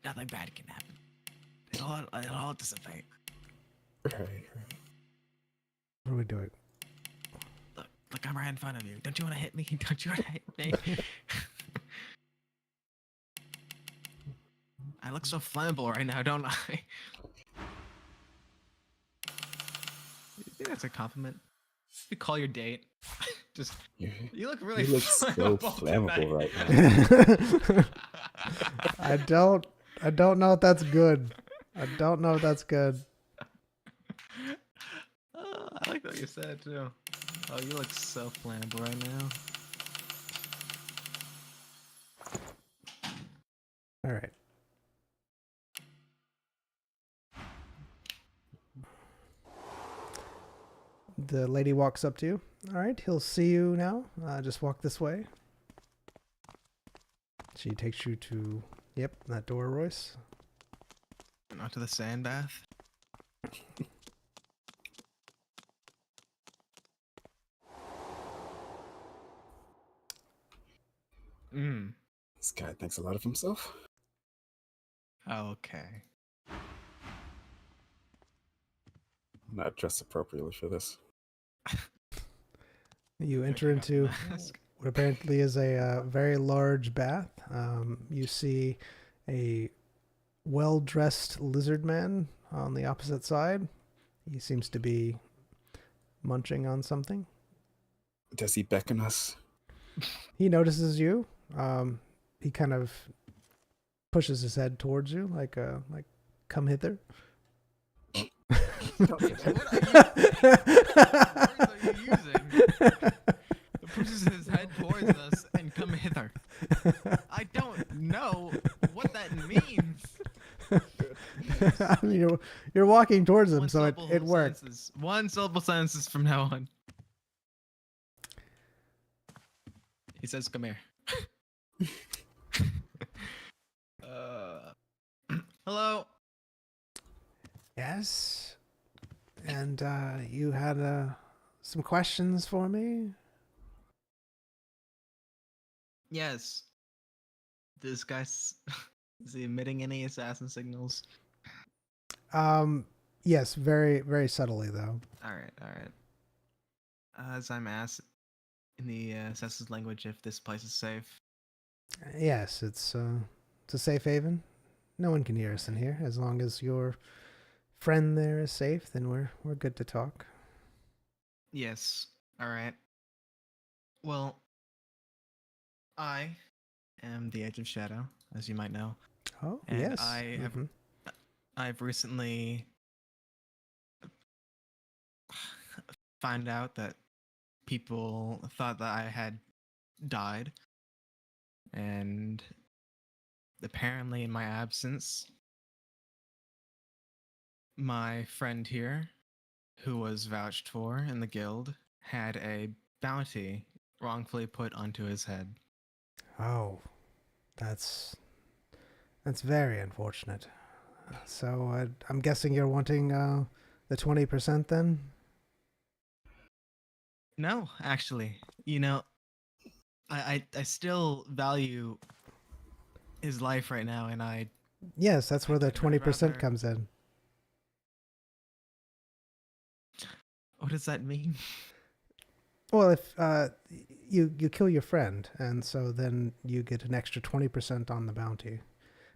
C: Nothing bad can happen. It'll all dissipate.
B: Right.
A: What are we doing?
C: Look, I'm right in front of you. Don't you want to hit me? Don't you want to hit me? I look so flammable right now, don't I? You think that's a compliment? You call your date. Just you look really
B: You look so
C: flammable
B: flammable right now.
A: I don't know if that's good. I don't know if that's good.
C: I like what you said too. Oh, you look so flammable right now.
A: All right. The lady walks up to you. All right, he'll see you now. Just walk this way. She takes you to, yep, that door, Royce.
C: Not to the sand bath.
B: This guy thinks a lot of himself.
C: Okay.
B: Not dressed appropriately for this.
A: You enter into what apparently is a very large bath. You see a well-dressed lizard man on the opposite side. He seems to be munching on something.
B: Does he beckon us?
A: He notices you. He kind of pushes his head towards you, like come hither.
C: What are you using? He pushes his head towards us and come hither. I don't know what that means.
A: I mean, you're walking towards him, so it worked.
C: Sentences. One syllable sentences from now on. He says, "Come here." Hello.
A: Yes. And you had some questions for me?
C: Yes. This guy's is he emitting any assassin signals?
A: Yes, very, very subtly though.
C: All right, all right. As I'm asked in the assassin's language if this place is safe.
A: Yes, it's a safe haven. No one can hear us in here as long as your friend there is safe. Then we're good to talk.
C: Yes. All right. Well, I am the Edge of Shadow, as you might know,
A: Oh
C: and
A: yes.
C: I've recently found out that people thought that I had died, and apparently in my absence, my friend here, who was vouched for in the guild, had a bounty wrongfully put onto his head.
A: Oh, that's very unfortunate. So I'm guessing you're wanting the 20% then.
C: No, actually, you know, I still value his life right now, and
A: Yes, that's where the
C: I'd
A: 20%
C: rather-
A: comes in.
C: what does that mean?
A: Well, if you kill your friend, and so then you get an extra 20% on the bounty,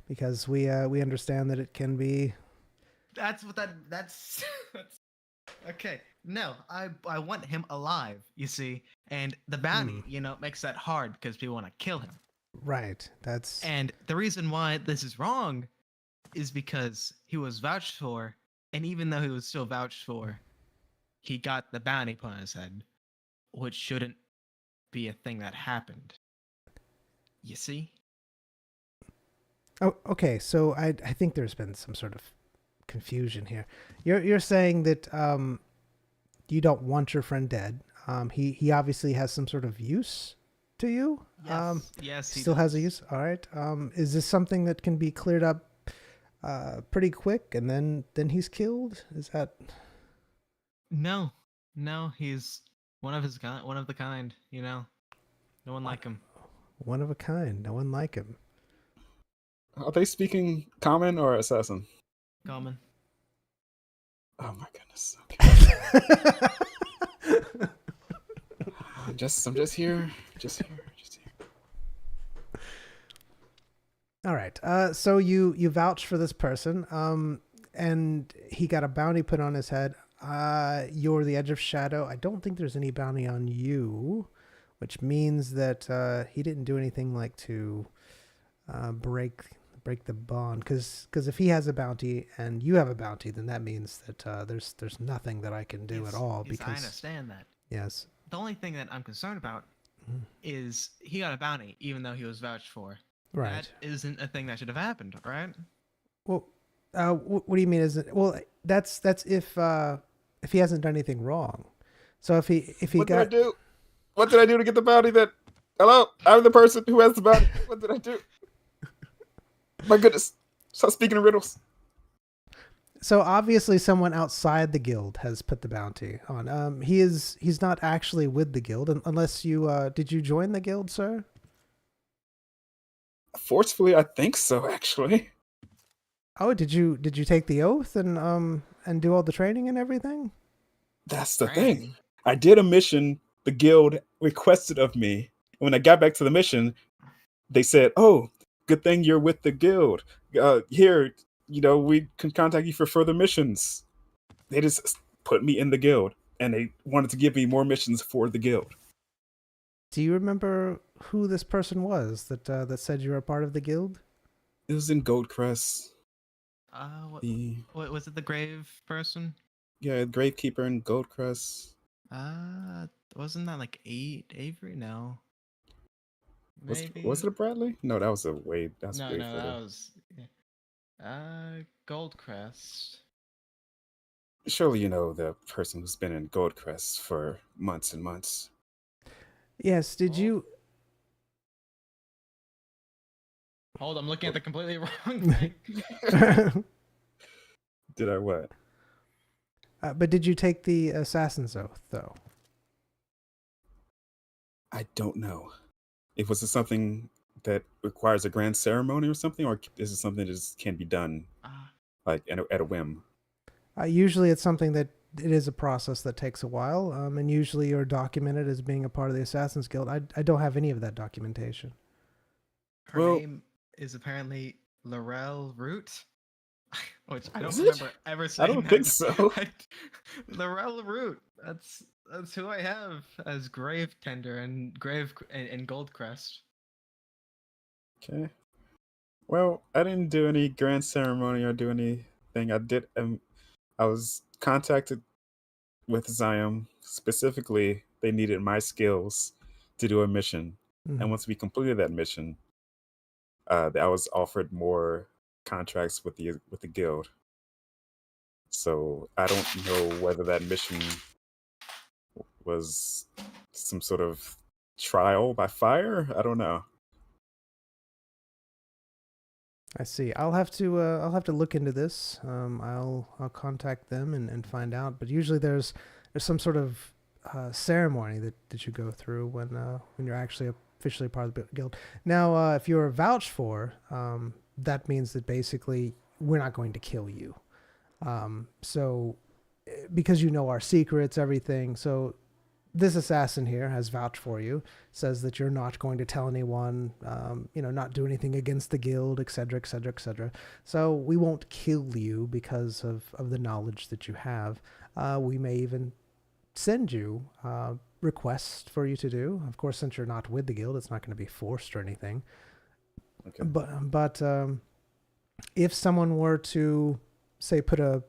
A: because we understand that it can be.
C: That's that's okay. No, I want him alive, you see, and the bounty, makes that hard because people want to kill him.
A: Right. That's.
C: And the reason why this is wrong is because he was vouched for, and even though he was still vouched for, he got the bounty put on his head, which shouldn't be a thing that happened. You see?
A: Oh, okay. So I think there's been some sort of confusion here. You're saying that you don't want your friend dead. He obviously has some sort of use to you.
C: Yes, he
A: Still has a
C: does.
A: use. All right. Is this something that can be cleared up pretty quick, and then he's killed? Is that?
C: No, he's one of the kind. No one like him.
A: One of a kind. No one like him.
B: Are they speaking common or assassin?
C: Common.
B: Oh my goodness. Okay. I'm just here. Just here.
A: All right. So you vouch for this person, and he got a bounty put on his head. You're the Edge of Shadow. I don't think there's any bounty on you, which means that he didn't do anything like to break the bond. Because if he has a bounty and you have a bounty, then that means that there's nothing that I can do at all.
C: I
A: Because
C: understand that.
A: yes,
C: The only thing that I'm concerned about is he got a bounty, even though he was vouched for.
A: right.
C: That isn't a thing that should have happened, right?
A: Well, what do you mean? Is it? Well, that's if he hasn't done anything wrong. So if he
B: What
A: got
B: did I do? What did I do to get the bounty? Hello, I'm the person who has the bounty. What did I do? My goodness, stop speaking in riddles.
A: so obviously someone outside the guild has put the bounty on. He's not actually with the guild unless you did you join the guild, sir?
B: Forcefully, I think so. Actually,
A: Oh, did you take the oath and do all the training and everything?
B: that's the
C: Training.
B: thing. I did a mission the guild requested of me. When I got back to the mission, they said, "Oh, good thing you're with the guild. Here, we can contact you for further missions." They just put me in the guild, and they wanted to give me more missions for the guild.
A: Do you remember who this person was that said you were a part of the guild?
B: It was in Goldcrest.
C: What was it? The grave person?
B: Gravekeeper in Goldcrest.
C: Wasn't that like Avery? No. Maybe.
B: Was it a Bradley? No, that was a Wade. That's
C: No,
B: way
C: that
B: further.
C: was. Goldcrest.
B: Surely you know the person who's been in Goldcrest for months and months.
A: Yes. Did
C: Oh.
A: you?
C: Hold, I'm looking at the completely wrong thing.
B: Did I what?
A: But did you take the assassin's oath though?
B: I don't know. if was it something that requires a grand ceremony or something, or is it something that just can be done
C: Ah,
B: like at a whim?
A: Usually it's something that it is a process that takes a while, and usually you're documented as being a part of the Assassin's Guild. I don't have any of that documentation.
C: her
B: Well-
C: name is apparently Laurel Root, which I don't
B: Is it?
C: remember ever
B: I
C: saying.
B: don't think
C: that.
B: so.
C: Laurel Root. That's who I have as grave tender and and Goldcrest.
B: Okay. Well, I didn't do any grand ceremony or do anything. I did. I was contacted with Zion. Specifically, they needed my skills to do a mission, and
A: Mhm.
B: once we completed that mission, I was offered more contracts with the guild. So I don't know whether that mission was some sort of trial by fire. I don't know.
A: I see. I'll have to look into this. I'll contact them and find out. But usually there's some sort of ceremony that you go through when you're actually officially part of the guild. Now, if you're vouched for, that means that basically we're not going to kill you. So because you know our secrets, everything. So this assassin here has vouched for you, says that you're not going to tell anyone, not do anything against the guild, etc., etc., etc. So we won't kill you because of the knowledge that you have. We may even send you requests for you to do. Of course, since you're not with the guild, it's not going to be forced or anything.
B: Okay.
A: But if someone were to, say, put a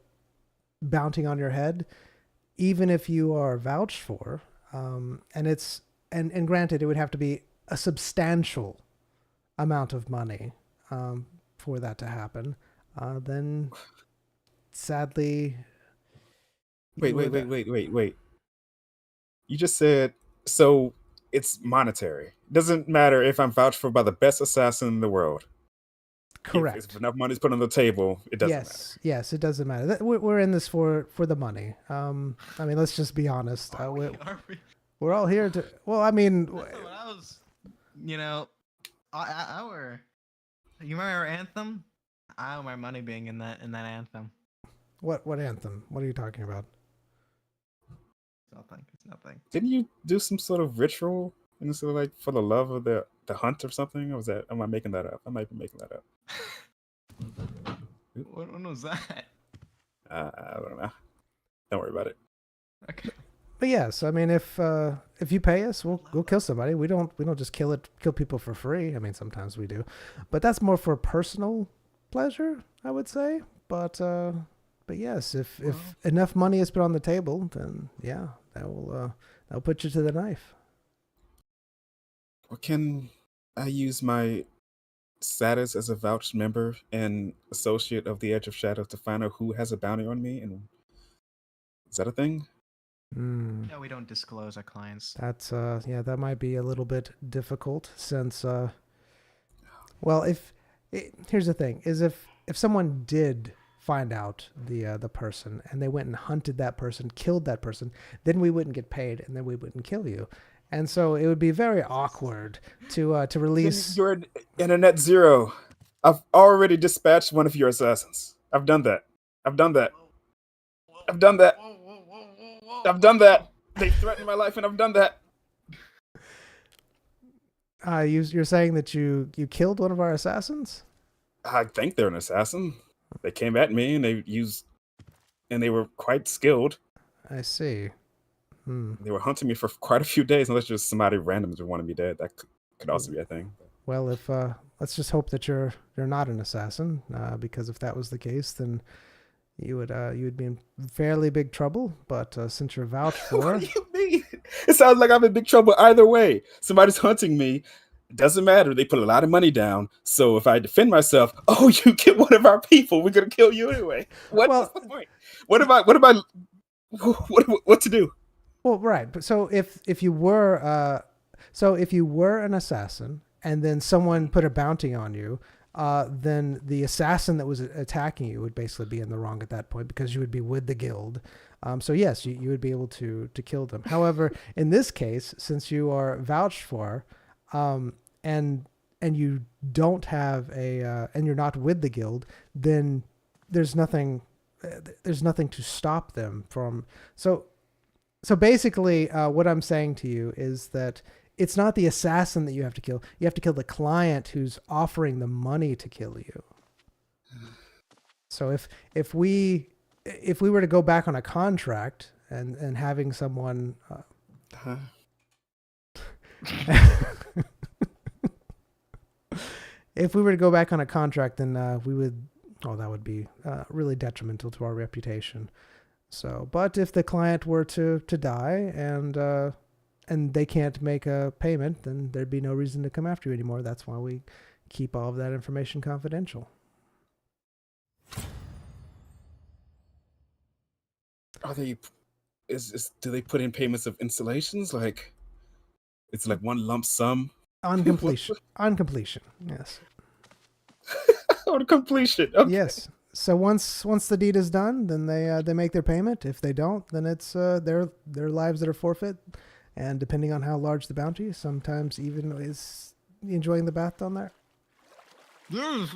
A: bounty on your head, even if you are vouched for, and granted, it would have to be a substantial amount of money for that to happen, then sadly,
B: Wait. You just said so it's monetary. Doesn't matter if I'm vouched for by the best assassin in the world.
A: correct.
B: If enough money's put on the table, it doesn't matter.
A: Yes, it doesn't matter. We're in this for the money. I mean, let's just be honest.
C: Are we?
A: We're all here to. Well, I mean,
C: That's not what I was. Our. You remember our anthem? I owe my money being in that anthem.
A: what anthem? What are you talking about?
C: It's nothing.
B: Didn't you do some sort of ritual and sort of like for the love of the hunt or something? Or was that? Am I making that up? I might be making that up.
C: What was that?
B: I don't know. Don't worry about it.
C: Okay.
A: But yes, I mean, if you pay us, we'll kill somebody. We don't just kill people for free. I mean, sometimes we do, but that's more for personal pleasure, I would say. But yes, if enough money is put on the table, then yeah, that'll put you to the knife.
B: Well, can I use my status as a vouched member and associate of the Edge of Shadows to find out who has a bounty on me? And is that a thing?
C: No, we don't disclose our clients.
A: That's that might be a little bit difficult since well, here's the thing is if someone did find out the person and they went and hunted that person, killed that person, then we wouldn't get paid and then we wouldn't kill you. And so it would be very awkward to release.
B: You're in a net zero. I've already dispatched one of your assassins. I've done that. I've done that. They threatened my life, and I've done that.
A: You're saying that you killed one of our assassins?
B: I think they're an assassin. They came at me, and they were quite skilled.
A: I see.
B: They were hunting me for quite a few days, unless just somebody random just wanted me dead. That could also be a thing.
A: Well, if let's just hope that you're not an assassin, because if that was the case, then you would be in fairly big trouble. But since you're vouched for,
B: What do you mean? It sounds like I'm in big trouble either way. Somebody's hunting me. It doesn't matter. They put a lot of money down. So if I defend myself, oh, you get one of our people. We're gonna kill you anyway. What's the point? What to do?
A: Well, right. But so if you were an assassin and then someone put a bounty on you, then the assassin that was attacking you would basically be in the wrong at that point because you would be with the guild. So yes, you would be able to kill them. However, in this case, since you are vouched for, and you don't have and you're not with the guild, then there's nothing to stop them from. So basically, what I'm saying to you is that it's not the assassin that you have to kill. You have to kill the client who's offering the money to kill you. So if we were to go back on a contract and having someone if we were to go back on a contract, then we would, that would be really detrimental to our reputation. So, but if the client were to die and they can't make a payment, then there'd be no reason to come after you anymore. That's why we keep all of that information confidential.
B: Are they? Do they put in payments of installations? Like, it's like one lump sum
A: On completion. On completion. Yes.
B: on completion. Okay.
A: Yes. So once the deed is done, then they make their payment. If they don't, then it's their lives that are forfeit. And depending on how large the bounty, sometimes even is enjoying the bath down there.
C: Yes.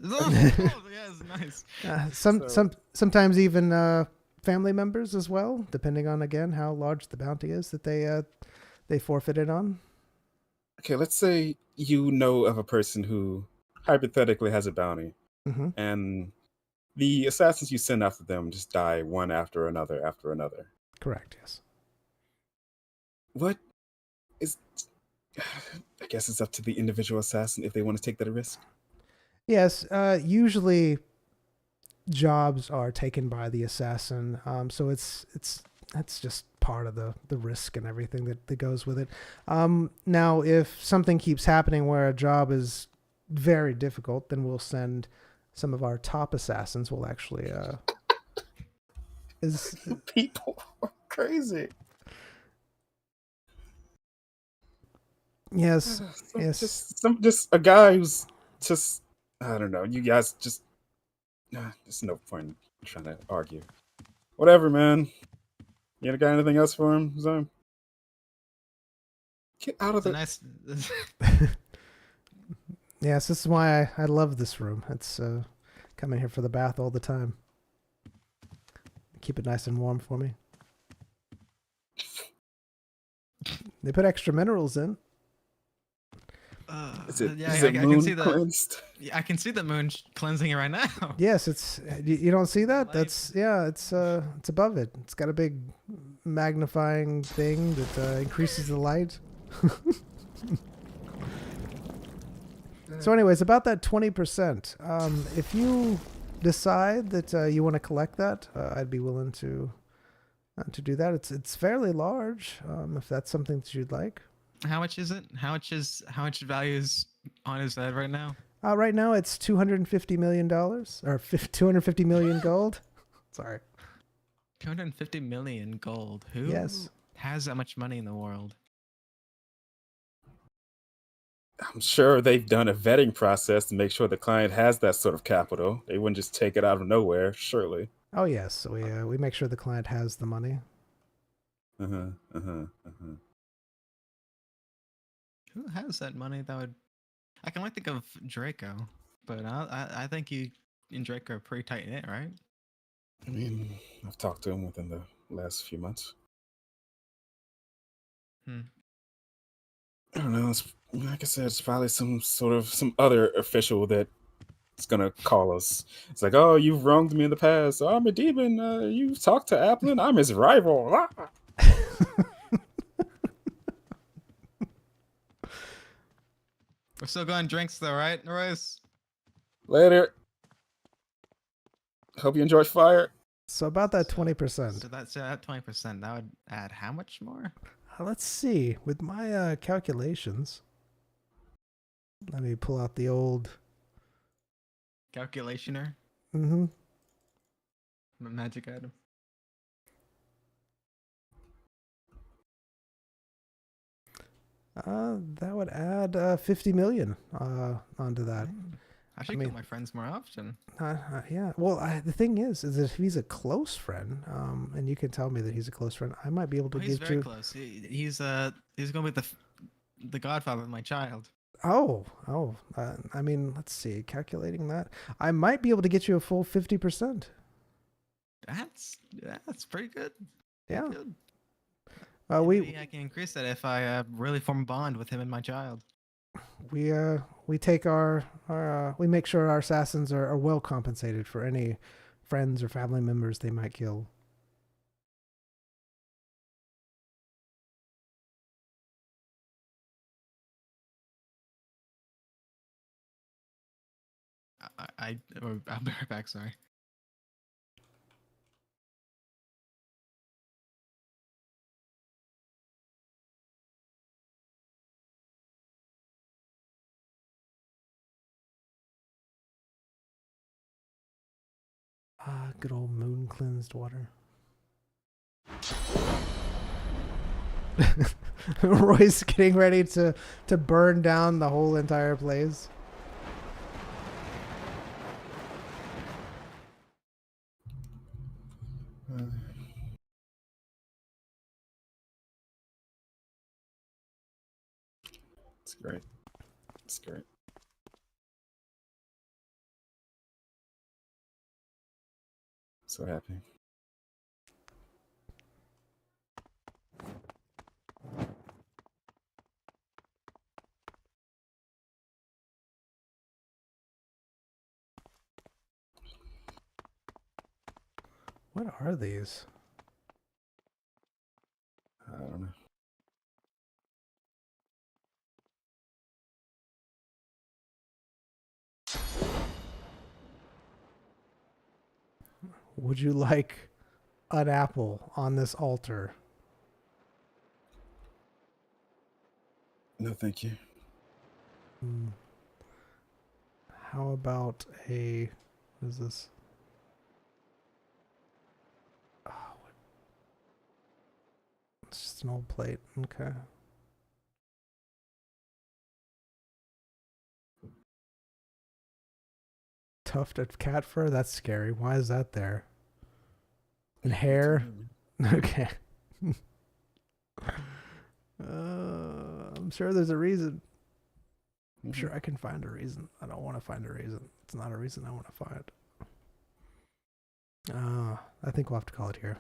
C: Yes, nice.
A: Sometimes even family members as well, depending on again how large the bounty is that they forfeited on.
B: Okay, let's say you know of a person who hypothetically has a bounty,
A: Mm-hmm.
B: and the assassins you send after them just die one after another after another.
A: Correct. Yes.
B: What is? I guess it's up to the individual assassin if they want to take that risk.
A: Yes. Usually, jobs are taken by the assassin. So that's just part of the risk and everything that goes with it. Now, if something keeps happening where a job is very difficult, then we'll send some of our top assassins. Will actually
B: People are crazy.
A: Yes. Yes.
B: Just a guy who's just, I don't know. You guys just, there's no point in trying to argue. Whatever, man. You got anything else for him, Zone? Get out of
C: It's a
B: the.
C: nice.
A: Yes, this is why I love this room. It's coming here for the bath all the time. Keep it nice and warm for me. They put extra minerals in.
B: Is it
C: I
B: moon
C: can see the.
B: cleansed?
C: I can see the moon cleansing it right now.
A: Yes, it's you don't see that?
C: Light.
A: That's it's above it. It's got a big magnifying thing that increases the light. So anyways, about that 20%, if you decide that you want to collect that, I'd be willing to do that. It's fairly large, if that's something that you'd like.
C: How much is it? How much value is on his head right now?
A: Right now it's $250 million or 250 million gold. Sorry.
C: 250 million gold. Who
A: Yes.
C: has that much money in the world?
B: I'm sure they've done a vetting process to make sure the client has that sort of capital. They wouldn't just take it out of nowhere, surely.
A: Oh yes, so we make sure the client has the money.
C: Who has that money that would? I can only think of Draco, but I think you and Draco are pretty tight knit, right?
B: I mean, I've talked to him within the last few months. I don't know. It's, like I said, it's probably some other official that is gonna call us. It's like, oh, you've wronged me in the past. Oh, I'm a demon. You talked to Applin. I'm his rival. Ah!
C: We're still going drinks though, right, Royce?
B: Later. Hope you enjoyed fire.
A: So about that 20%.
C: So that's at 20%. That would add how much more?
A: Let's see. With my calculations, let me pull out the old
C: Calculationer?
A: Mm-hmm.
C: Magic item.
A: That would add 50 million onto that.
C: I should
A: mean-
C: kill my friends more often.
A: Yeah. Well, the thing is that if he's a close friend, and you can tell me that he's a close friend, I might be able to
C: Oh, he's
A: get
C: very
A: you.
C: close. He's gonna be the godfather of my child.
A: Oh. I mean, let's see. Calculating that, I might be able to get you a full 50%.
C: That's pretty good.
A: Yeah.
C: Good.
A: We
C: Maybe I can increase that if I really form a bond with him and my child.
A: we take our we make sure our assassins are well compensated for any friends or family members they might kill.
C: I'll be right back. Sorry.
A: Good old moon cleansed water. Roy's getting ready to burn down the whole entire place.
B: It's great. It's great. So happy.
A: What are these?
B: I don't know.
A: Would you like an apple on this altar?
B: No, thank you.
A: How about a... What is this? Oh, it's just an old plate. Okay. Tufted cat fur? That's scary. Why is that there? And hair? Okay. I'm sure there's a reason. I'm sure I can find a reason. I don't want to find a reason. It's not a reason I want to find. I think we'll have to call it here.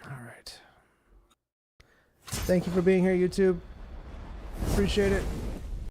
A: All right. Thank you for being here, YouTube. Appreciate it.